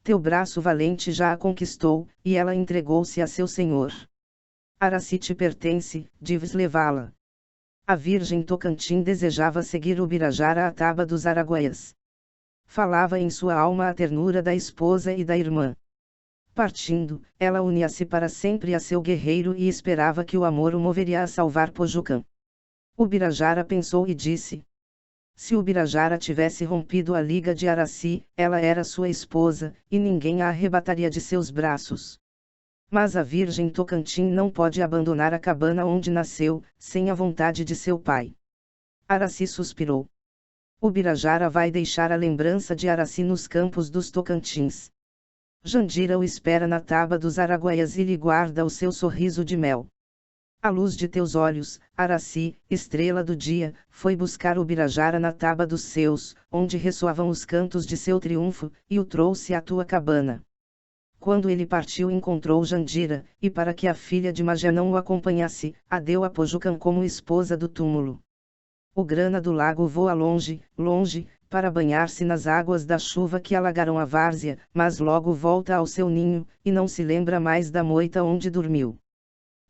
Teu braço valente já a conquistou, e ela entregou-se a seu senhor. Araci te pertence, deves levá-la. A virgem Tocantins desejava seguir Ubirajara à taba dos araguaias. Falava em sua alma a ternura da esposa e da irmã. Partindo, ela unia-se para sempre a seu guerreiro e esperava que o amor o moveria a salvar Pojucã. Ubirajara pensou e disse: se Ubirajara tivesse rompido a liga de Araci, ela era sua esposa, e ninguém a arrebataria de seus braços. Mas a virgem Tocantins não pode abandonar a cabana onde nasceu, sem a vontade de seu pai. Araci suspirou. Ubirajara vai deixar a lembrança de Araci nos campos dos Tocantins. Jandira o espera na taba dos araguaias e lhe guarda o seu sorriso de mel. A luz de teus olhos, Araci, estrela do dia, foi buscar Ubirajara na taba dos seus, onde ressoavam os cantos de seu triunfo, e o trouxe à tua cabana. Quando ele partiu encontrou Jandira, e para que a filha de Magé não o acompanhasse, a deu a Pojucã como esposa do túmulo. O grana do lago voa longe, longe, para banhar-se nas águas da chuva que alagaram a várzea, mas logo volta ao seu ninho, e não se lembra mais da moita onde dormiu.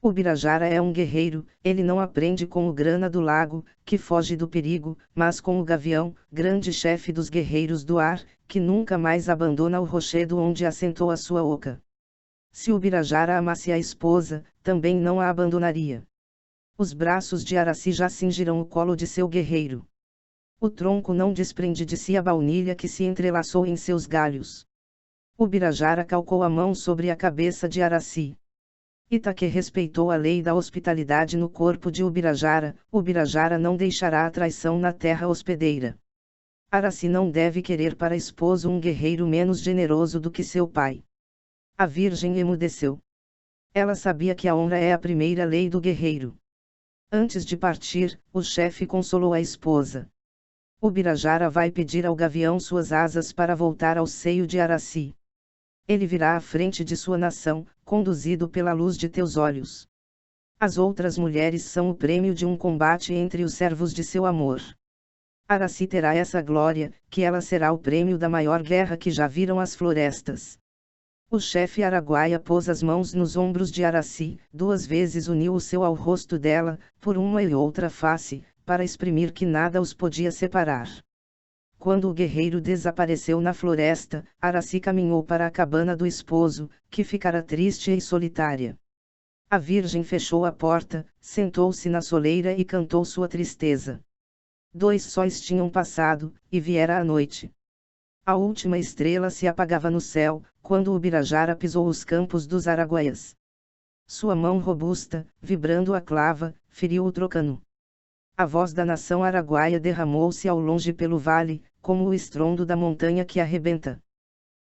Ubirajara é um guerreiro, ele não aprende com o grana do lago, que foge do perigo, mas com o gavião, grande chefe dos guerreiros do ar, que nunca mais abandona o rochedo onde assentou a sua oca. Se Ubirajara amasse a esposa, também não a abandonaria. Os braços de Araci já cingiram o colo de seu guerreiro. O tronco não desprende de si a baunilha que se entrelaçou em seus galhos. Ubirajara calcou a mão sobre a cabeça de Araci. Itaque respeitou a lei da hospitalidade no corpo de Ubirajara, Ubirajara não deixará a traição na terra hospedeira. Araci não deve querer para esposo um guerreiro menos generoso do que seu pai. A virgem emudeceu. Ela sabia que a honra é a primeira lei do guerreiro. Antes de partir, o chefe consolou a esposa. Ubirajara vai pedir ao gavião suas asas para voltar ao seio de Araci. Ele virá à frente de sua nação, conduzido pela luz de teus olhos. As outras mulheres são o prêmio de um combate entre os servos de seu amor. Araci terá essa glória, que ela será o prêmio da maior guerra que já viram as florestas. O chefe araguaia pôs as mãos nos ombros de Araci, 2 vezes uniu o seu ao rosto dela, por uma e outra face, para exprimir que nada os podia separar. Quando o guerreiro desapareceu na floresta, Araci caminhou para a cabana do esposo, que ficara triste e solitária. A virgem fechou a porta, sentou-se na soleira e cantou sua tristeza. 2 sóis tinham passado, e viera a noite. A última estrela se apagava no céu, quando Ubirajara pisou os campos dos araguaias. Sua mão robusta, vibrando a clava, feriu o trocano. A voz da nação araguaia derramou-se ao longe pelo vale, como o estrondo da montanha que arrebenta.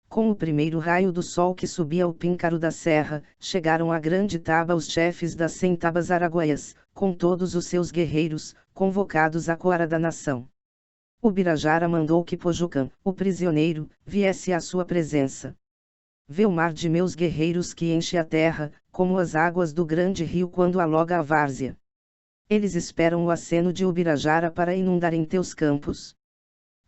Com o primeiro raio do sol que subia ao píncaro da serra, chegaram à grande taba os chefes das 100 tabas araguaias, com todos os seus guerreiros, convocados à coara da nação. Ubirajara mandou que Pojucã, o prisioneiro, viesse à sua presença. Vê o mar de meus guerreiros que enche a terra, como as águas do grande rio quando aloga a várzea. Eles esperam o aceno de Ubirajara para inundarem teus campos.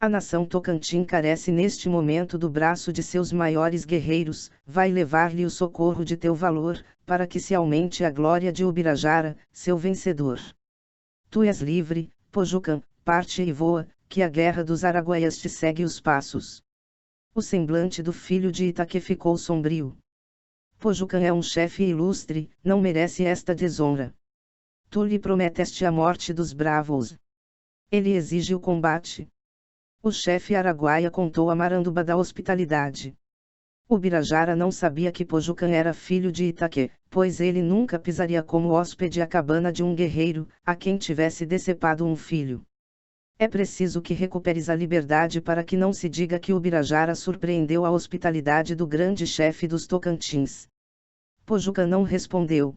A nação Tocantins carece neste momento do braço de seus maiores guerreiros, vai levar-lhe o socorro de teu valor, para que se aumente a glória de Ubirajara, seu vencedor. Tu és livre, Pojucã, parte e voa, que a guerra dos araguaias te segue os passos. O semblante do filho de Itaque ficou sombrio. Pojucã é um chefe ilustre, não merece esta desonra. Tu lhe prometeste a morte dos bravos. Ele exige o combate. O chefe araguaia contou a maranduba da hospitalidade. Ubirajara não sabia que Pojucan era filho de Itaque, pois ele nunca pisaria como hóspede a cabana de um guerreiro, a quem tivesse decepado um filho. É preciso que recuperes a liberdade para que não se diga que Ubirajara surpreendeu a hospitalidade do grande chefe dos Tocantins. Pojucan não respondeu.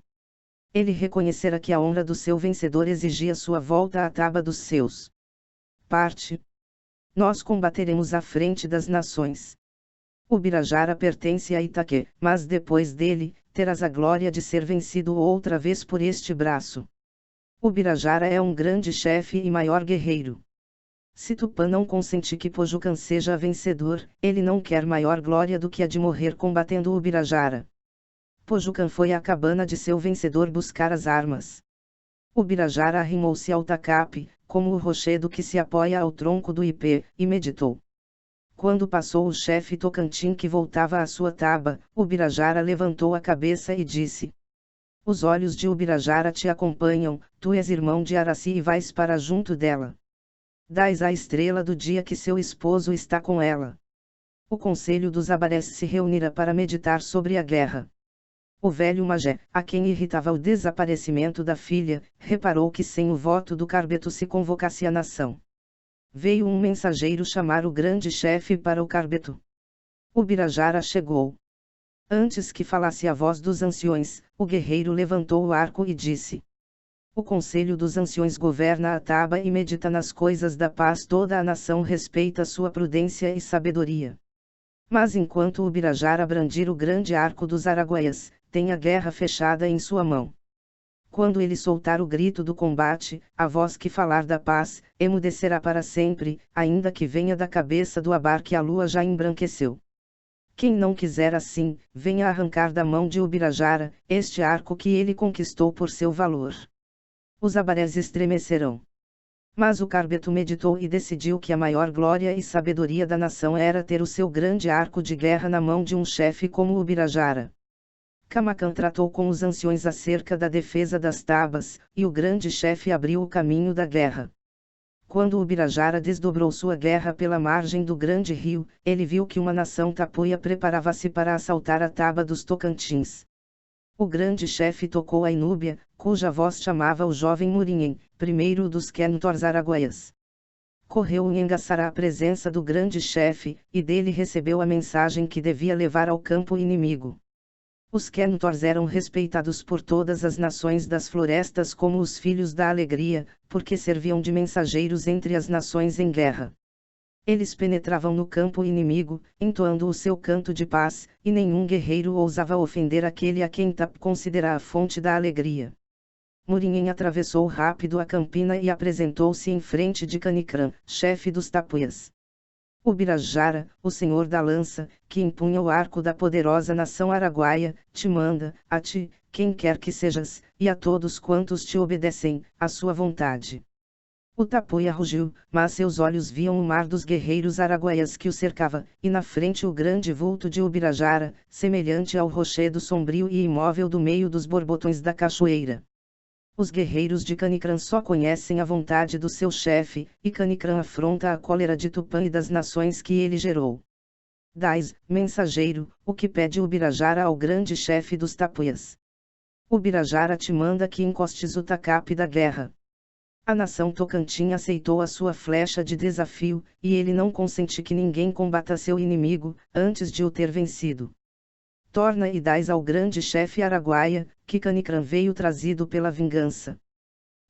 Ele reconhecera que a honra do seu vencedor exigia sua volta à taba dos seus. Parte. Nós combateremos à frente das nações. Ubirajara pertence a Itaque, mas depois dele, terás a glória de ser vencido outra vez por este braço. Ubirajara é um grande chefe e maior guerreiro. Se Tupã não consentir que Pojucan seja vencedor, ele não quer maior glória do que a de morrer combatendo Ubirajara. Pojucan foi à cabana de seu vencedor buscar as armas. Ubirajara arrimou-se ao tacape, como o rochedo que se apoia ao tronco do ipê, e meditou. Quando passou o chefe Tocantim que voltava à sua taba, Ubirajara levantou a cabeça e disse: Os olhos de Ubirajara te acompanham, tu és irmão de Araci e vais para junto dela. Dás a estrela do dia que seu esposo está com ela. O conselho dos abarés se reunira para meditar sobre a guerra. O velho Magé, a quem irritava o desaparecimento da filha, reparou que sem o voto do Carbeto se convocasse a nação. Veio um mensageiro chamar o grande chefe para o Carbeto. Ubirajara chegou. Antes que falasse a voz dos anciões, o guerreiro levantou o arco e disse: O conselho dos anciões governa a taba e medita nas coisas da paz. Toda a nação respeita sua prudência e sabedoria. Mas enquanto Ubirajara brandir o grande arco dos araguaias, tem a guerra fechada em sua mão. Quando ele soltar o grito do combate, a voz que falar da paz, emudecerá para sempre, ainda que venha da cabeça do abar que a lua já embranqueceu. Quem não quiser assim, venha arrancar da mão de Ubirajara, este arco que ele conquistou por seu valor. Os abarés estremecerão. Mas o Carbeto meditou e decidiu que a maior glória e sabedoria da nação era ter o seu grande arco de guerra na mão de um chefe como Ubirajara. Camacan tratou com os anciões acerca da defesa das tabas, e o grande chefe abriu o caminho da guerra. Quando Ubirajara desdobrou sua guerra pela margem do grande rio, ele viu que uma nação tapuia preparava-se para assaltar a taba dos Tocantins. O grande chefe tocou a inúbia, cuja voz chamava o jovem Murinhem, primeiro dos Quentors araguaias. Correu em Engaçará à presença do grande chefe, e dele recebeu a mensagem que devia levar ao campo inimigo. Os Quentors eram respeitados por todas as nações das florestas como os filhos da alegria, porque serviam de mensageiros entre as nações em guerra. Eles penetravam no campo inimigo, entoando o seu canto de paz, e nenhum guerreiro ousava ofender aquele a quem Tap considera a fonte da alegria. Murinhem atravessou rápido a campina e apresentou-se em frente de Canicrã, chefe dos tapuias. Ubirajara, o senhor da lança, que empunha o arco da poderosa nação araguaia, te manda, a ti, quem quer que sejas, e a todos quantos te obedecem, a sua vontade. O tapuia rugiu, mas seus olhos viam o mar dos guerreiros araguaias que o cercava, e na frente o grande vulto de Ubirajara, semelhante ao rochedo sombrio e imóvel do meio dos borbotões da cachoeira. Os guerreiros de Canicrã só conhecem a vontade do seu chefe, e Canicrã afronta a cólera de Tupã e das nações que ele gerou. Dais, mensageiro, o que pede Ubirajara ao grande chefe dos tapuias. Ubirajara te manda que encostes o tacape da guerra. A nação Tocantim aceitou a sua flecha de desafio, e ele não consente que ninguém combata seu inimigo, antes de o ter vencido. Torna e dais ao grande chefe araguaia, que Canicrã veio trazido pela vingança.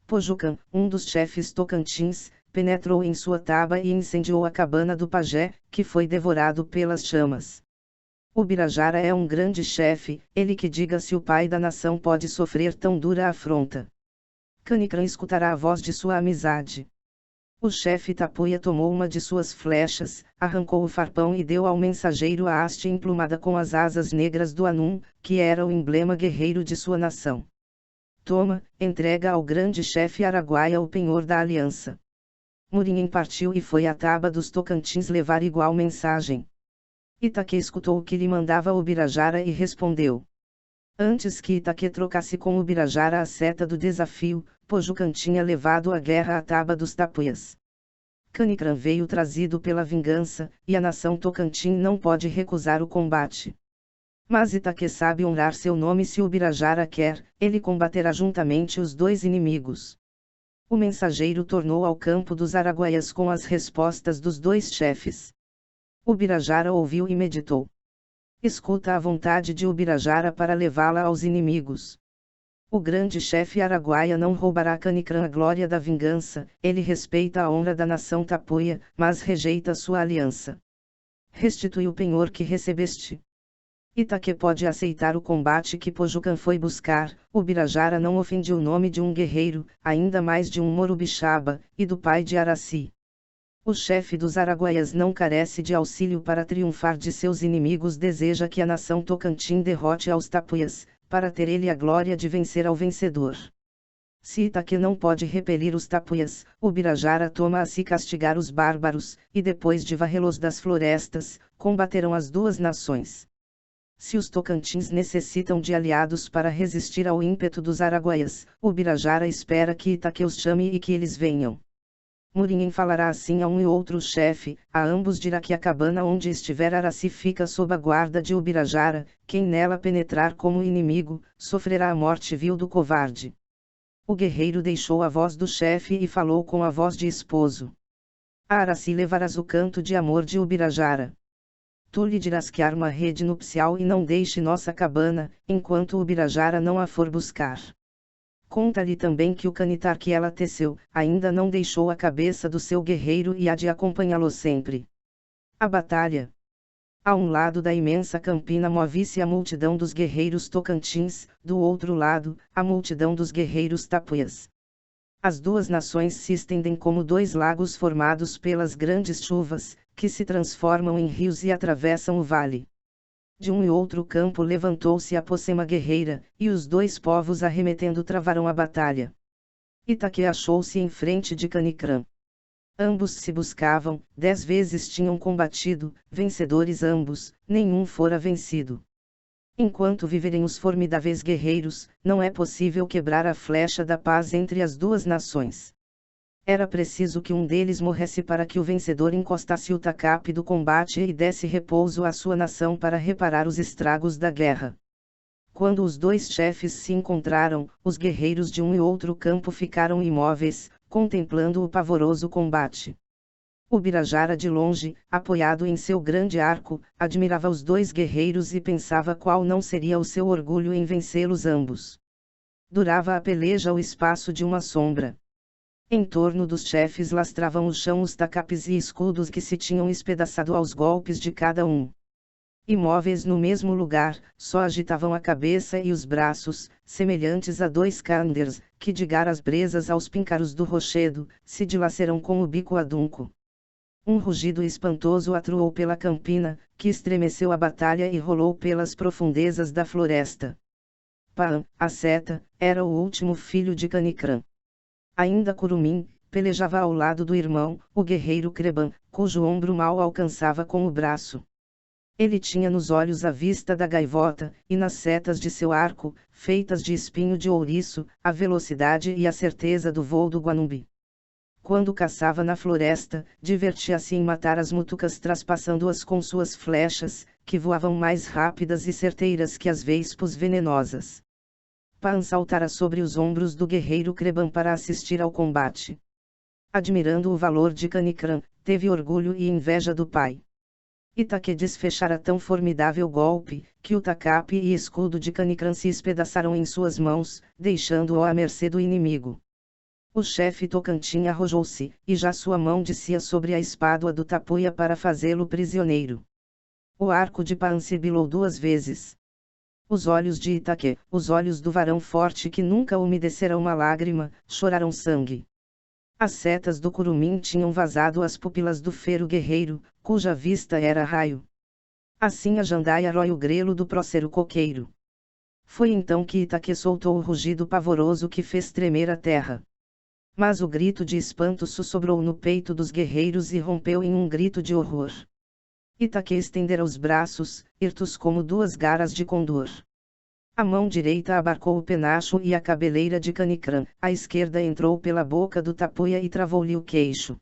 Pojucan, um dos chefes Tocantins, penetrou em sua taba e incendiou a cabana do pajé, que foi devorado pelas chamas. Ubirajara é um grande chefe, ele que diga se o pai da nação pode sofrer tão dura afronta. Canicrã escutará a voz de sua amizade. O chefe tapuia tomou uma de suas flechas, arrancou o farpão e deu ao mensageiro a haste emplumada com as asas negras do Anum, que era o emblema guerreiro de sua nação. Toma, entrega ao grande chefe araguaia o penhor da aliança. Murinhem partiu e foi à taba dos Tocantins levar igual mensagem. Itaque escutou o que lhe mandava Ubirajara e respondeu. Antes que Itaque trocasse com Ubirajara a seta do desafio, Pojucan tinha levado a guerra à taba dos tapuias. Canicrã veio trazido pela vingança, e a nação Tocantins não pode recusar o combate. Mas Itaque sabe honrar seu nome. Se Ubirajara quer, ele combaterá juntamente os dois inimigos. O mensageiro tornou ao campo dos Araguaias com as respostas dos dois chefes. Ubirajara ouviu e meditou. Escuta a vontade de Ubirajara para levá-la aos inimigos. O grande chefe araguaia não roubará Canicrã a glória da vingança, ele respeita a honra da nação tapuia, mas rejeita sua aliança. Restitui o penhor que recebeste. Itaque pode aceitar o combate que Pojucan foi buscar. Ubirajara não ofende o nome de um guerreiro, ainda mais de um morubixaba, e do pai de Araci. O chefe dos araguaias não carece de auxílio para triunfar de seus inimigos. Deseja que a nação Tocantins derrote aos tapuias, para ter ele a glória de vencer ao vencedor. Se Itaque não pode repelir os tapuias, Ubirajara toma a si castigar os bárbaros, e depois de varrê-los das florestas, combaterão as duas nações. Se os Tocantins necessitam de aliados para resistir ao ímpeto dos araguaias, Ubirajara espera que Itaque os chame e que eles venham. Murinhem falará assim a um e outro chefe, a ambos dirá que a cabana onde estiver Araci fica sob a guarda de Ubirajara, quem nela penetrar como inimigo, sofrerá a morte vil do covarde. O guerreiro deixou a voz do chefe e falou com a voz de esposo. A Araci levarás o canto de amor de Ubirajara. Tu lhe dirás que arma a rede nupcial e não deixe nossa cabana, enquanto Ubirajara não a for buscar. Conta-lhe também que o canitar que ela teceu, ainda não deixou a cabeça do seu guerreiro e há de acompanhá-lo sempre. A batalha. A um lado da imensa campina move-se a multidão dos guerreiros Tocantins, do outro lado, a multidão dos guerreiros tapuias. As duas nações se estendem como dois lagos formados pelas grandes chuvas, que se transformam em rios e atravessam o vale. De um e outro campo levantou-se a pocema guerreira, e os dois povos arremetendo travaram a batalha. Itaque achou-se em frente de Canicrã. Ambos se buscavam, 10 vezes tinham combatido, vencedores ambos, nenhum fora vencido. Enquanto viverem os formidáveis guerreiros, não é possível quebrar a flecha da paz entre as duas nações. Era preciso que um deles morresse para que o vencedor encostasse o tacape do combate e desse repouso à sua nação para reparar os estragos da guerra. Quando os dois chefes se encontraram, os guerreiros de um e outro campo ficaram imóveis, contemplando o pavoroso combate. Ubirajara de longe, apoiado em seu grande arco, admirava os dois guerreiros e pensava qual não seria o seu orgulho em vencê-los ambos. Durava a peleja o espaço de uma sombra. Em torno dos chefes lastravam o chão os tacapes e escudos que se tinham espedaçado aos golpes de cada um. Imóveis no mesmo lugar, só agitavam a cabeça e os braços, semelhantes a dois canders, que de garas bresas aos píncaros do rochedo, se dilaceram com o bico adunco. Um rugido espantoso atruou pela campina, que estremeceu a batalha e rolou pelas profundezas da floresta. Paan, a seta, era o último filho de Canicrã. Ainda Curumim, pelejava ao lado do irmão, o guerreiro Creban, cujo ombro mal alcançava com o braço. Ele tinha nos olhos a vista da gaivota, e nas setas de seu arco, feitas de espinho de ouriço, a velocidade e a certeza do voo do guanumbi. Quando caçava na floresta, divertia-se em matar as mutucas traspassando-as com suas flechas, que voavam mais rápidas e certeiras que as vespos venenosas. Paan saltara sobre os ombros do guerreiro Creban para assistir ao combate. Admirando o valor de Canicrã, teve orgulho e inveja do pai. Itaque desfechara tão formidável golpe, que o tacape e escudo de Canicrã se espedaçaram em suas mãos, deixando-o à mercê do inimigo. O chefe Tocantins arrojou-se, e já sua mão descia sobre a espádua do tapuia para fazê-lo prisioneiro. O arco de Paan sibilou 2 vezes. Os olhos de Itaque, os olhos do varão forte que nunca umedecera uma lágrima, choraram sangue. As setas do curumim tinham vazado as pupilas do fero guerreiro, cuja vista era raio. Assim a jandaia rói o grelo do prócero coqueiro. Foi então que Itaque soltou o rugido pavoroso que fez tremer a terra. Mas o grito de espanto sussurrou no peito dos guerreiros e rompeu em um grito de horror. Itaque estendera os braços, hirtos como 2 garas de condor. A mão direita abarcou o penacho e a cabeleira de Canicrã, a esquerda entrou pela boca do tapuia e travou-lhe o queixo.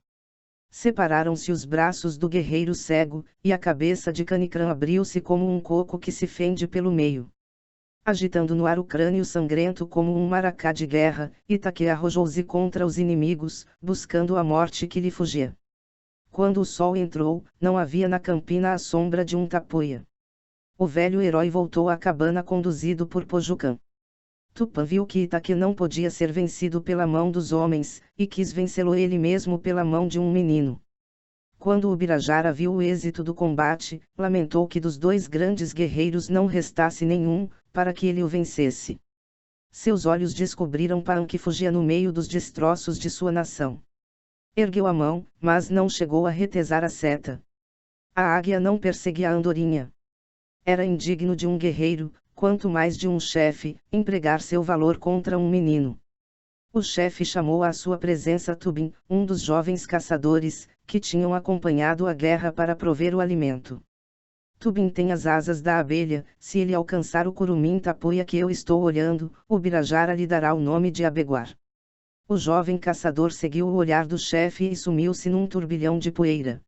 Separaram-se os braços do guerreiro cego, e a cabeça de Canicrã abriu-se como um coco que se fende pelo meio. Agitando no ar o crânio sangrento como um maracá de guerra, Itaque arrojou-se contra os inimigos, buscando a morte que lhe fugia. Quando o sol entrou, não havia na campina a sombra de um tapuia. O velho herói voltou à cabana conduzido por Pojucã. Tupã viu que Itaque não podia ser vencido pela mão dos homens, e quis vencê-lo ele mesmo pela mão de um menino. Quando Ubirajara viu o êxito do combate, lamentou que dos dois grandes guerreiros não restasse nenhum, para que ele o vencesse. Seus olhos descobriram Paã que fugia no meio dos destroços de sua nação. Ergueu a mão, mas não chegou a retesar a seta. A águia não perseguia a andorinha. Era indigno de um guerreiro, quanto mais de um chefe, empregar seu valor contra um menino. O chefe chamou à sua presença Tubin, um dos jovens caçadores, que tinham acompanhado a guerra para prover o alimento. Tubin tem as asas da abelha, se ele alcançar o curumim tapuia que eu estou olhando, o Birajara lhe dará o nome de Abeguar. O jovem caçador seguiu o olhar do chefe e sumiu-se num turbilhão de poeira.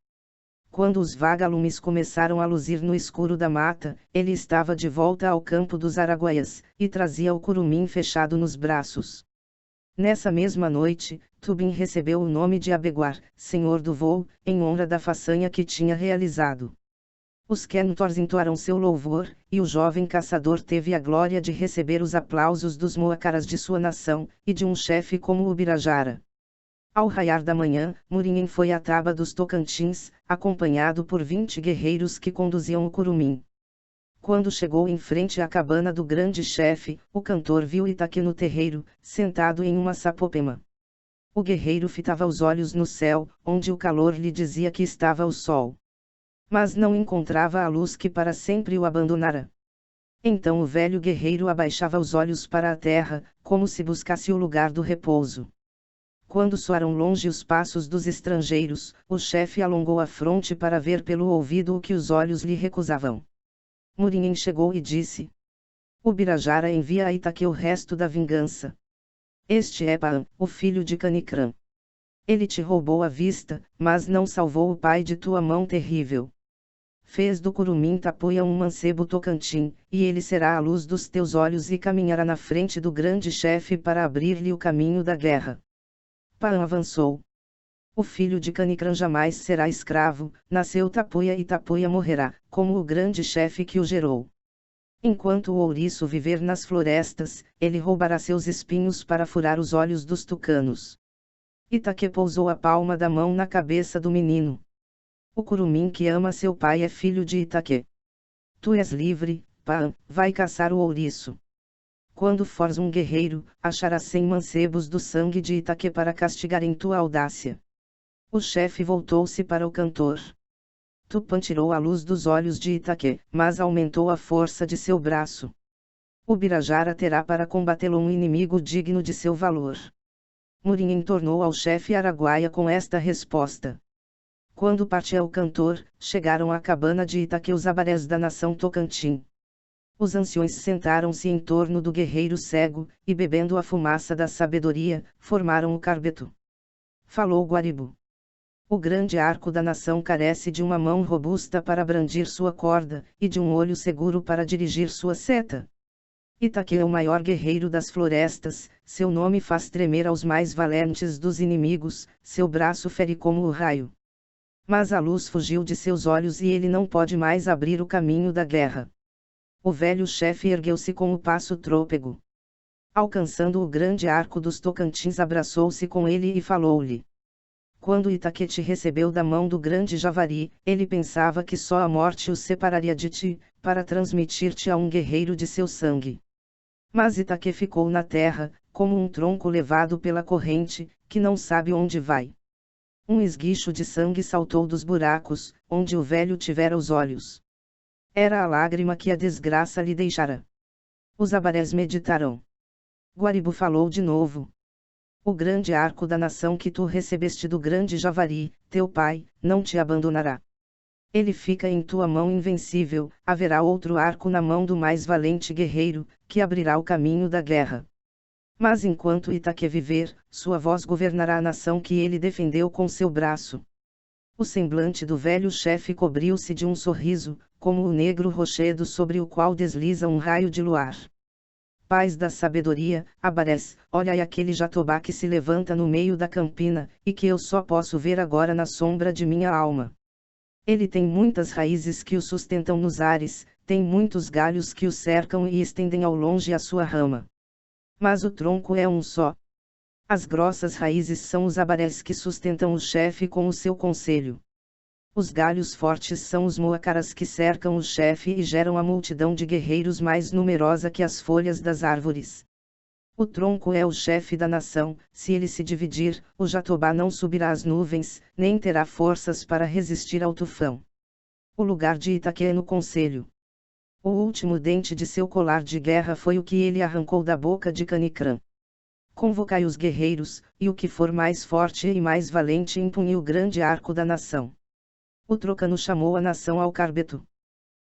Quando os vagalumes começaram a luzir no escuro da mata, ele estava de volta ao campo dos Araguaias, e trazia o curumim fechado nos braços. Nessa mesma noite, Tubin recebeu o nome de Abeguar, senhor do voo, em honra da façanha que tinha realizado. Os Kentors entoaram seu louvor, e o jovem caçador teve a glória de receber os aplausos dos moacaras de sua nação, e de um chefe como o Birajara. Ao raiar da manhã, Murinhen foi à Taba dos Tocantins, acompanhado por 20 guerreiros que conduziam o curumim. Quando chegou em frente à cabana do grande chefe, o cantor viu Itaque no terreiro, sentado em uma sapopema. O guerreiro fitava os olhos no céu, onde o calor lhe dizia que estava o sol. Mas não encontrava a luz que para sempre o abandonara. Então o velho guerreiro abaixava os olhos para a terra, como se buscasse o lugar do repouso. Quando soaram longe os passos dos estrangeiros, o chefe alongou a fronte para ver pelo ouvido o que os olhos lhe recusavam. Murinhen chegou e disse: O Birajara envia a Itaque o resto da vingança. Este é Paã, o filho de Canicrã. Ele te roubou a vista, mas não salvou o pai de tua mão terrível. Fez do curumim tapuia um mancebo Tocantim, e ele será a luz dos teus olhos e caminhará na frente do grande chefe para abrir-lhe o caminho da guerra. Paã avançou. O filho de Canicrã jamais será escravo, nasceu tapuia e tapuia morrerá, como o grande chefe que o gerou. Enquanto o ouriço viver nas florestas, ele roubará seus espinhos para furar os olhos dos tucanos. Itaque pousou a palma da mão na cabeça do menino. O curumim que ama seu pai é filho de Itaque. Tu és livre, Paã, vai caçar o ouriço. Quando fores um guerreiro, acharás 100 mancebos do sangue de Itaque para castigarem tua audácia. O chefe voltou-se para o cantor. Tupã tirou a luz dos olhos de Itaque, mas aumentou a força de seu braço. O Birajara terá para combatê-lo um inimigo digno de seu valor. Murinhen tornou ao chefe araguaia com esta resposta. Quando partia o cantor, chegaram à cabana de Itaque os abarés da nação Tocantim. Os anciões sentaram-se em torno do guerreiro cego, e bebendo a fumaça da sabedoria, formaram o carbeto. Falou Guaribu. O grande arco da nação carece de uma mão robusta para brandir sua corda, e de um olho seguro para dirigir sua seta. Itaque é o maior guerreiro das florestas, seu nome faz tremer aos mais valentes dos inimigos, seu braço fere como o raio. Mas a luz fugiu de seus olhos e ele não pode mais abrir o caminho da guerra. O velho chefe ergueu-se com o passo trôpego. Alcançando o grande arco dos Tocantins, abraçou-se com ele e falou-lhe. Quando Itaque te recebeu da mão do grande Javari, ele pensava que só a morte o separaria de ti, para transmitir-te a um guerreiro de seu sangue. Mas Itaque ficou na terra, como um tronco levado pela corrente, que não sabe onde vai. Um esguicho de sangue saltou dos buracos, onde o velho tivera os olhos. Era a lágrima que a desgraça lhe deixara. Os abarés meditaram. Guaribu falou de novo. O grande arco da nação que tu recebeste do grande Javari, teu pai, não te abandonará. Ele fica em tua mão invencível, haverá outro arco na mão do mais valente guerreiro, que abrirá o caminho da guerra. Mas enquanto Itaque viver, sua voz governará a nação que ele defendeu com seu braço. O semblante do velho chefe cobriu-se de um sorriso, como o negro rochedo sobre o qual desliza um raio de luar. Pais da sabedoria, Abares, olha aí aquele jatobá que se levanta no meio da campina, e que eu só posso ver agora na sombra de minha alma. Ele tem muitas raízes que o sustentam nos ares, tem muitos galhos que o cercam e estendem ao longe a sua rama. Mas o tronco é um só. As grossas raízes são os abarés que sustentam o chefe com o seu conselho. Os galhos fortes são os moacaras que cercam o chefe e geram a multidão de guerreiros mais numerosa que as folhas das árvores. O tronco é o chefe da nação, se ele se dividir, o jatobá não subirá às nuvens, nem terá forças para resistir ao tufão. O lugar de Itaque é no conselho. O último dente de seu colar de guerra foi o que ele arrancou da boca de Canicrã. Convocai os guerreiros, e o que for mais forte e mais valente empunhe o grande arco da nação. O Trocano chamou a nação ao carbeto.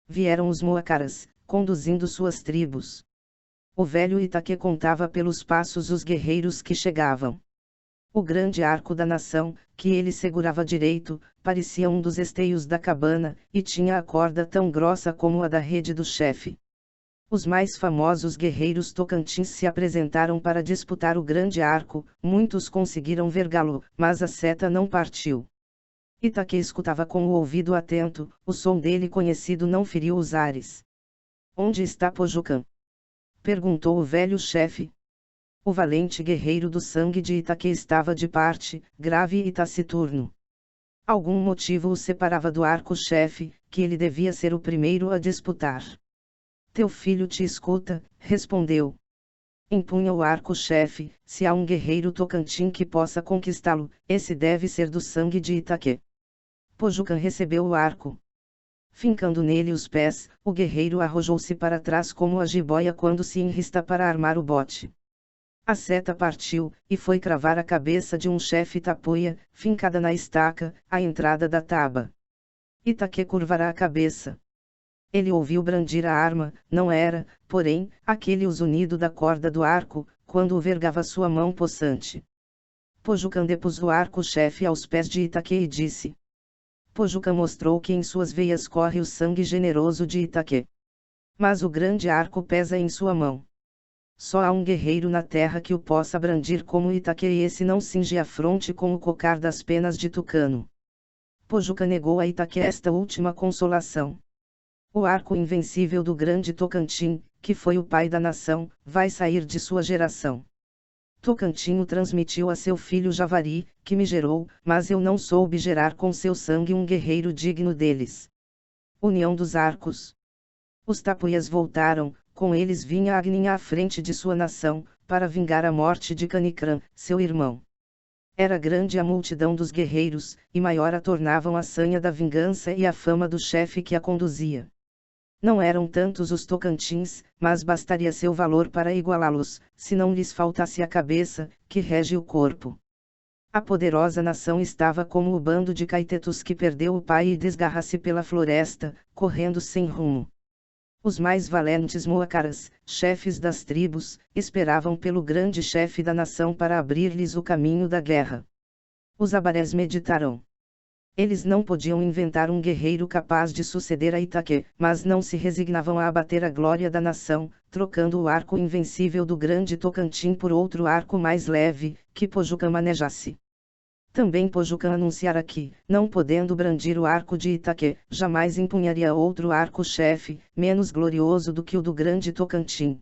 Vieram os moacaras, conduzindo suas tribos. O velho Itaque contava pelos passos os guerreiros que chegavam. O grande arco da nação, que ele segurava direito, parecia um dos esteios da cabana, e tinha a corda tão grossa como a da rede do chefe. Os mais famosos guerreiros tocantins se apresentaram para disputar o grande arco, muitos conseguiram vergá-lo, mas a seta não partiu. Itaque escutava com o ouvido atento, o som dele conhecido não feriu os ares. Onde está Pojucã? Perguntou o velho chefe. O valente guerreiro do sangue de Itaque estava de parte, grave e taciturno. Algum motivo o separava do arco-chefe, que ele devia ser o primeiro a disputar. Teu filho te escuta, respondeu. Empunha o arco-chefe, se há um guerreiro Tocantim que possa conquistá-lo, esse deve ser do sangue de Itaque. Pojucã recebeu o arco. Fincando nele os pés, o guerreiro arrojou-se para trás como a jiboia quando se enrista para armar o bote. A seta partiu, e foi cravar a cabeça de um chefe tapuia, fincada na estaca, à entrada da taba. Itaque curvará a cabeça. Ele ouviu brandir a arma, não era, porém, aquele uso unido da corda do arco, quando o vergava sua mão possante. Pojucã depus o arco-chefe aos pés de Itaque e disse. Pojucã mostrou que em suas veias corre o sangue generoso de Itaque. Mas o grande arco pesa em sua mão. Só há um guerreiro na terra que o possa brandir como Itaque e esse não cinge a fronte com o cocar das penas de Tucano. Pojucã negou a Itaque esta última consolação. O arco invencível do grande Tocantim, que foi o pai da nação, vai sair de sua geração. Tocantim o transmitiu a seu filho Javari, que me gerou, mas eu não soube gerar com seu sangue um guerreiro digno deles. União dos arcos. Os tapuias voltaram, com eles vinha Agnin à frente de sua nação, para vingar a morte de Canicrã, seu irmão. Era grande a multidão dos guerreiros, e maior a tornavam a sanha da vingança e a fama do chefe que a conduzia. Não eram tantos os tocantins, mas bastaria seu valor para igualá-los, se não lhes faltasse a cabeça, que rege o corpo. A poderosa nação estava como o bando de caetetos que perdeu o pai e desgarra-se pela floresta, correndo sem rumo. Os mais valentes moacaras, chefes das tribos, esperavam pelo grande chefe da nação para abrir-lhes o caminho da guerra. Os abarés meditaram. Eles não podiam inventar um guerreiro capaz de suceder a Itaque, mas não se resignavam a abater a glória da nação, trocando o arco invencível do grande Tocantim por outro arco mais leve, que Pojucã manejasse. Também Pojucã anunciara que, não podendo brandir o arco de Itaque, jamais empunharia outro arco-chefe, menos glorioso do que o do grande Tocantim.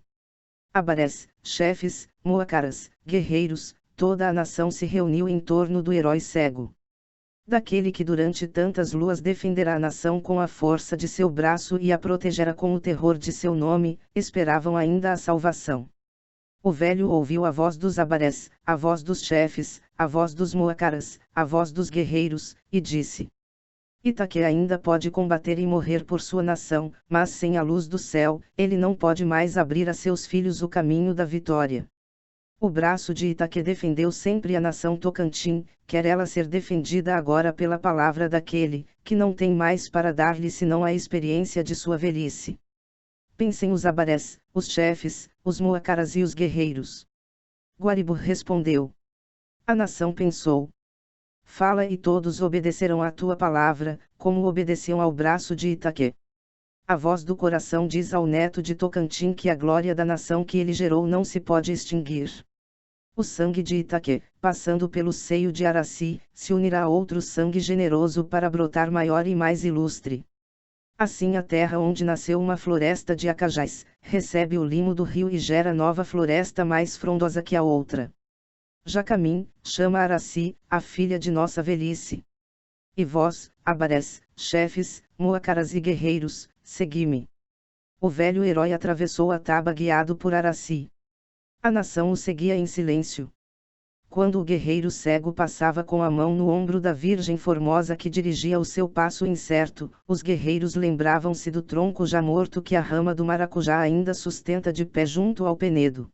Abarés, chefes, moacaras, guerreiros, toda a nação se reuniu em torno do herói cego. Daquele que durante tantas luas defenderá a nação com a força de seu braço e a protegerá com o terror de seu nome, esperavam ainda a salvação. O velho ouviu a voz dos abarés, a voz dos chefes, a voz dos moacaras, a voz dos guerreiros, e disse: Itaque ainda pode combater e morrer por sua nação, mas sem a luz do céu, ele não pode mais abrir a seus filhos o caminho da vitória. O braço de Itaque defendeu sempre a nação Tocantim, quer ela ser defendida agora pela palavra daquele, que não tem mais para dar-lhe senão a experiência de sua velhice. Pensem os abarés, os chefes, os moacaras e os guerreiros. Guaribu respondeu. A nação pensou. Fala e todos obedecerão à tua palavra, como obedeciam ao braço de Itaquê. A voz do coração diz ao neto de Tocantins que a glória da nação que ele gerou não se pode extinguir. O sangue de Itaquê, passando pelo seio de Araci, se unirá a outro sangue generoso para brotar maior e mais ilustre. Assim a terra onde nasceu uma floresta de acajás, recebe o limo do rio e gera nova floresta mais frondosa que a outra. Jacamim, chama Araci, a filha de nossa velhice. E vós, Abarés, chefes, Moacaras e guerreiros, segui-me. O velho herói atravessou a taba guiado por Araci. A nação o seguia em silêncio. Quando o guerreiro cego passava com a mão no ombro da Virgem Formosa que dirigia o seu passo incerto, os guerreiros lembravam-se do tronco já morto que a rama do maracujá ainda sustenta de pé junto ao penedo.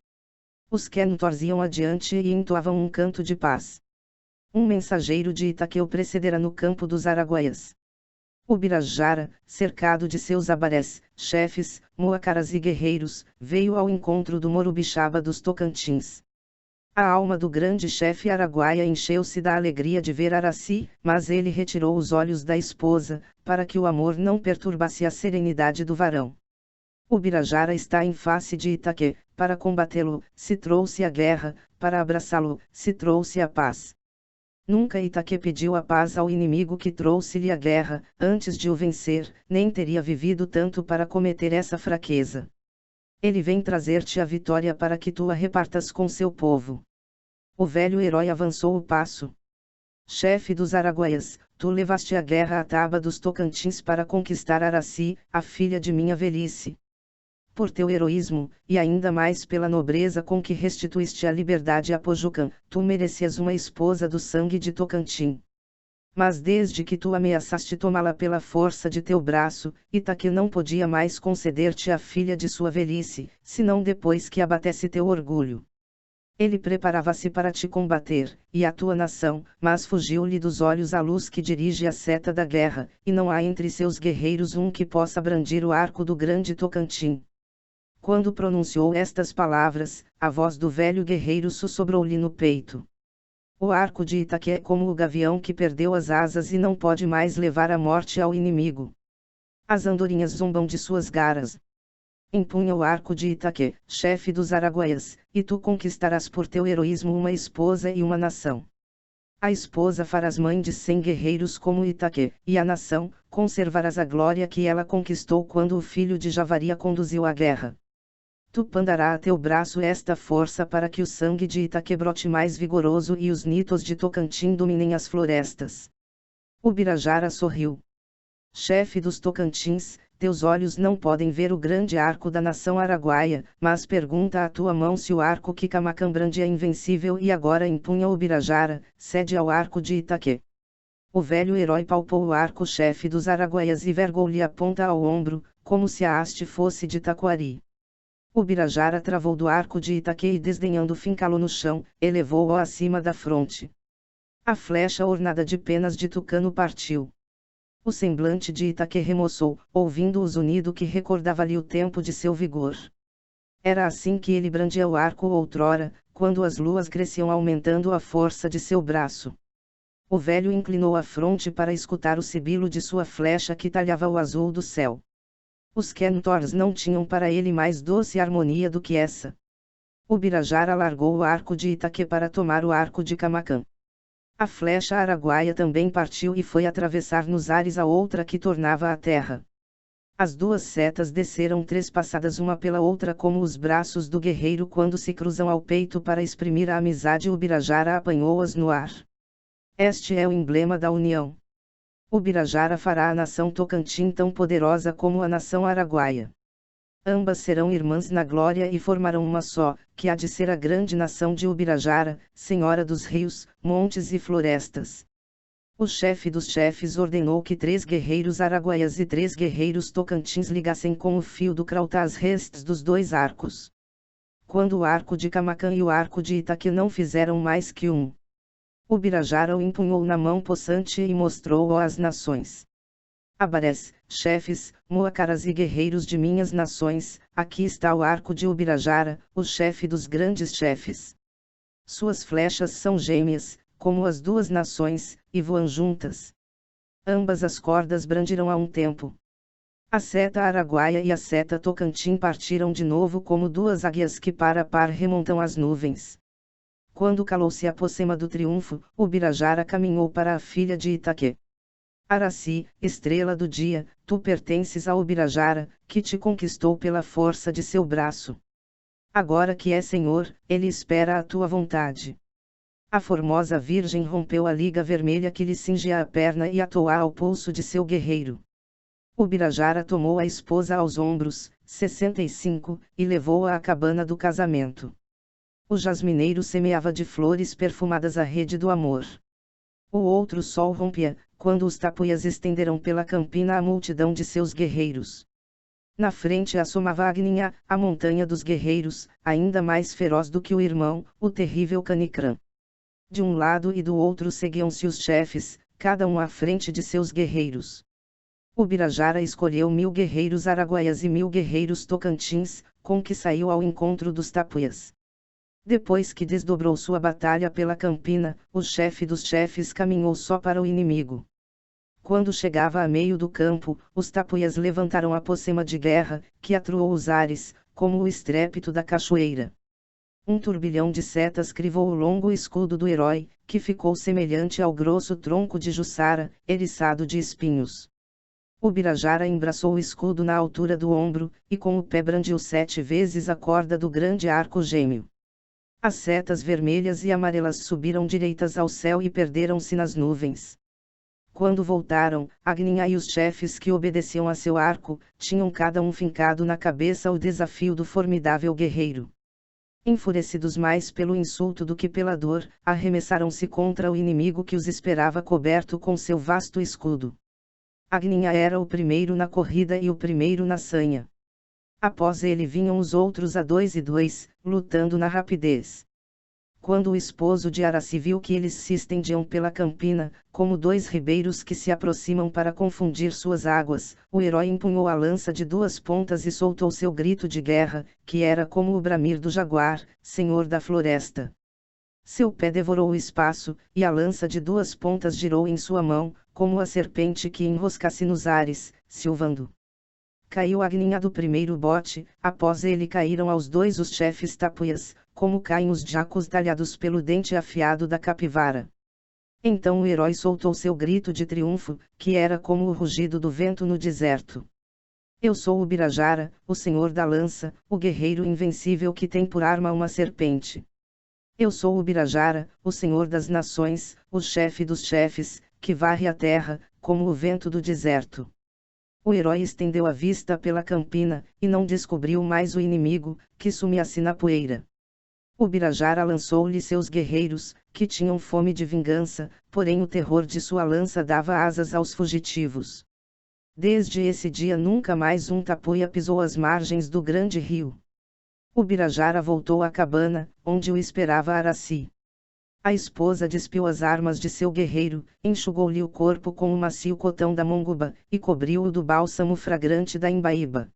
Os Quentors iam adiante e entoavam um canto de paz. Um mensageiro de Itaqueu precedera no campo dos Araguaias. Ubirajara, cercado de seus abarés, chefes, moacaras e guerreiros, veio ao encontro do Morubixaba dos Tocantins. A alma do grande chefe araguaia encheu-se da alegria de ver Araci, mas ele retirou os olhos da esposa, para que o amor não perturbasse a serenidade do varão. Ubirajara está em face de Itaquê, para combatê-lo, se trouxe a guerra, para abraçá-lo, se trouxe a paz. Nunca Itaquê pediu a paz ao inimigo que trouxe-lhe a guerra, antes de o vencer, nem teria vivido tanto para cometer essa fraqueza. Ele vem trazer-te a vitória para que tu a repartas com seu povo. O velho herói avançou o passo. Chefe dos Araguaias, tu levaste a guerra à taba dos Tocantins para conquistar Araci, a filha de minha velhice. Por teu heroísmo, e ainda mais pela nobreza com que restituíste a liberdade a Pojucã, tu merecias uma esposa do sangue de Tocantins. Mas desde que tu ameaçaste tomá-la pela força de teu braço, Itaquê não podia mais conceder-te a filha de sua velhice, senão depois que abatesse teu orgulho. Ele preparava-se para te combater, e a tua nação, mas fugiu-lhe dos olhos a luz que dirige a seta da guerra, e não há entre seus guerreiros um que possa brandir o arco do grande Tocantins. Quando pronunciou estas palavras, a voz do velho guerreiro sussurrou-lhe no peito. O arco de Itaquê é como o gavião que perdeu as asas e não pode mais levar a morte ao inimigo. As andorinhas zombam de suas garras. Empunha o arco de Itaquê, chefe dos Araguaias, e tu conquistarás por teu heroísmo uma esposa e uma nação. A esposa farás mãe de 100 guerreiros como Itaquê, e a nação, conservarás a glória que ela conquistou quando o filho de Javari a conduziu à guerra. Tu pandará a teu braço esta força para que o sangue de Itaquê brote mais vigoroso e os nitos de Tocantins dominem as florestas. Ubirajara sorriu. Chefe dos Tocantins, teus olhos não podem ver o grande arco da nação araguaia, mas pergunta à tua mão se o arco que Camacan brandia é invencível e agora empunha Ubirajara, cede ao arco de Itaquê. O velho herói palpou o arco chefe dos araguaias e vergou-lhe a ponta ao ombro, como se a haste fosse de taquari. Ubirajara travou do arco de Itaquê e desdenhando fincá-lo no chão, elevou-o acima da fronte. A flecha ornada de penas de tucano partiu. O semblante de Itaquê remoçou, ouvindo o zunido que recordava-lhe o tempo de seu vigor. Era assim que ele brandia o arco outrora, quando as luas cresciam aumentando a força de seu braço. O velho inclinou a fronte para escutar o sibilo de sua flecha que talhava o azul do céu. Os Quentors não tinham para ele mais doce harmonia do que essa. Ubirajara largou o arco de Itaquê para tomar o arco de Camacan. A flecha araguaia também partiu e foi atravessar nos ares a outra que tornava a terra. As duas setas desceram trespassadas uma pela outra como os braços do guerreiro quando se cruzam ao peito para exprimir a amizade. Ubirajara apanhou-as no ar. Este é o emblema da união. Ubirajara fará a nação Tocantins tão poderosa como a nação araguaia. Ambas serão irmãs na glória e formarão uma só, que há de ser a grande nação de Ubirajara, senhora dos rios, montes e florestas. O chefe dos chefes ordenou que 3 guerreiros araguaias e 3 guerreiros Tocantins ligassem com o fio do crauta as restes dos 2 arcos. Quando o arco de Camacan e o arco de Itaquê não fizeram mais que um, Ubirajara o empunhou na mão possante e mostrou-o às nações. Abarés, chefes, moacaras e guerreiros de minhas nações, aqui está o arco de Ubirajara, o chefe dos grandes chefes. Suas flechas são gêmeas, como as duas nações, e voam juntas. Ambas as cordas brandiram a um tempo. A seta Araguaia e a seta Tocantins partiram de novo como duas águias que para a par remontam as nuvens. Quando calou-se a pocema do triunfo, Ubirajara caminhou para a filha de Itaquê. Araci, estrela do dia, tu pertences a Ubirajara, que te conquistou pela força de seu braço. Agora que é senhor, ele espera a tua vontade. A formosa virgem rompeu a liga vermelha que lhe cingia a perna e atou-a ao pulso de seu guerreiro. Ubirajara tomou a esposa aos ombros, 65, e levou-a à cabana do casamento. O jasmineiro semeava de flores perfumadas a rede do amor. O outro sol rompia, quando os tapuias estenderam pela campina a multidão de seus guerreiros. Na frente assomava Agninha, a montanha dos guerreiros, ainda mais feroz do que o irmão, o terrível Canicrã. De um lado e do outro seguiam-se os chefes, cada um à frente de seus guerreiros. Ubirajara escolheu 1000 guerreiros araguaias e 1000 guerreiros tocantins, com que saiu ao encontro dos tapuias. Depois que desdobrou sua batalha pela campina, o chefe dos chefes caminhou só para o inimigo. Quando chegava a meio do campo, os tapuias levantaram a pocema de guerra, que atroou os ares, como o estrépito da cachoeira. Um turbilhão de setas crivou o longo escudo do herói, que ficou semelhante ao grosso tronco de Jussara, eriçado de espinhos. Ubirajara embraçou o escudo na altura do ombro, e com o pé brandiu 7 vezes a corda do grande arco gêmeo. As setas vermelhas e amarelas subiram direitas ao céu e perderam-se nas nuvens. Quando voltaram, Agninha e os chefes que obedeciam a seu arco, tinham cada um fincado na cabeça o desafio do formidável guerreiro. Enfurecidos mais pelo insulto do que pela dor, arremessaram-se contra o inimigo que os esperava coberto com seu vasto escudo. Agninha era o primeiro na corrida e o primeiro na sanha. Após ele vinham os outros a 2 e 2, lutando na rapidez. Quando o esposo de Araci viu que eles se estendiam pela campina, como 2 ribeiros que se aproximam para confundir suas águas, o herói empunhou a lança de 2 pontas e soltou seu grito de guerra, que era como o bramir do jaguar, senhor da floresta. Seu pé devorou o espaço, e a lança de 2 pontas girou em sua mão, como a serpente que enrosca-se nos ares, silvando. Caiu Agninha do primeiro bote, após ele caíram aos 2 os chefes tapuias, como caem os jacos talhados pelo dente afiado da capivara. Então o herói soltou seu grito de triunfo, que era como o rugido do vento no deserto. Eu sou Ubirajara, o senhor da lança, o guerreiro invencível que tem por arma uma serpente. Eu sou Ubirajara, o senhor das nações, o chefe dos chefes, que varre a terra, como o vento do deserto. O herói estendeu a vista pela campina, e não descobriu mais o inimigo, que sumia-se na poeira. Ubirajara lançou-lhe seus guerreiros, que tinham fome de vingança, porém o terror de sua lança dava asas aos fugitivos. Desde esse dia nunca mais um tapuia pisou as margens do grande rio. Ubirajara voltou à cabana, onde o esperava Araci. A esposa despiu as armas de seu guerreiro, enxugou-lhe o corpo com o macio cotão da monguba, e cobriu-o do bálsamo fragrante da imbaíba.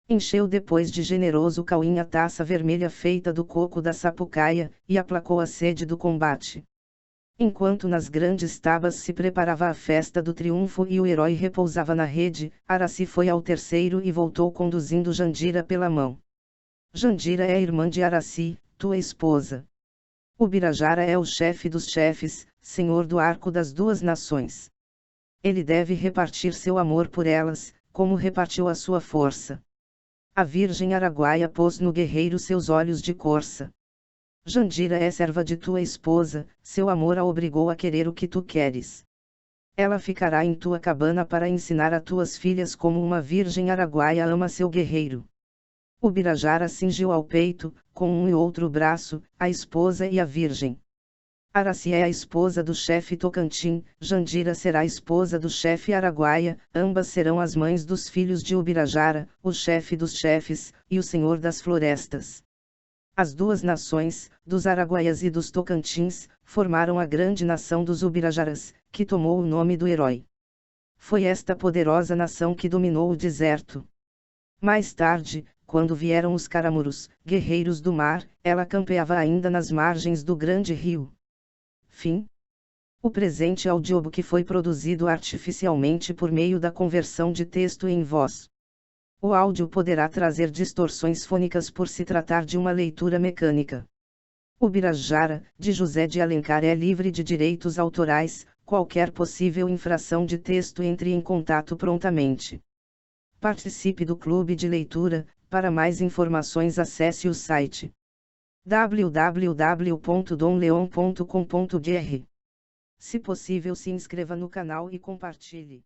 Encheu depois de generoso cauim a taça vermelha feita do coco da sapucaia, e aplacou a sede do combate. Enquanto nas grandes tabas se preparava a festa do triunfo e o herói repousava na rede, Araci foi ao terceiro e voltou conduzindo Jandira pela mão. Jandira é irmã de Araci, tua esposa. Ubirajara é o chefe dos chefes, senhor do arco das 2 nações. Ele deve repartir seu amor por elas, como repartiu a sua força. A virgem araguaia pôs no guerreiro seus olhos de corça. Jandira é serva de tua esposa, seu amor a obrigou a querer o que tu queres. Ela ficará em tua cabana para ensinar a tuas filhas como uma virgem araguaia ama seu guerreiro. Ubirajara cingiu ao peito, com um e outro braço, a esposa e a virgem. Araci é a esposa do chefe Tocantins, Jandira será a esposa do chefe Araguaia, ambas serão as mães dos filhos de Ubirajara, o chefe dos chefes, e o senhor das florestas. As 2 nações, dos Araguaias e dos Tocantins, formaram a grande nação dos Ubirajaras, que tomou o nome do herói. Foi esta poderosa nação que dominou o deserto. Mais tarde, quando vieram os Caramuros, guerreiros do mar, ela campeava ainda nas margens do grande rio. Fim. O presente audiobook foi produzido artificialmente por meio da conversão de texto em voz. O áudio poderá trazer distorções fônicas por se tratar de uma leitura mecânica. Ubirajara, de José de Alencar é livre de direitos autorais. Qualquer possível infração de texto entre em contato prontamente. Participe do clube de leitura. Para mais informações acesse o site www.domleon.com.br. Se possível, se inscreva no canal e compartilhe.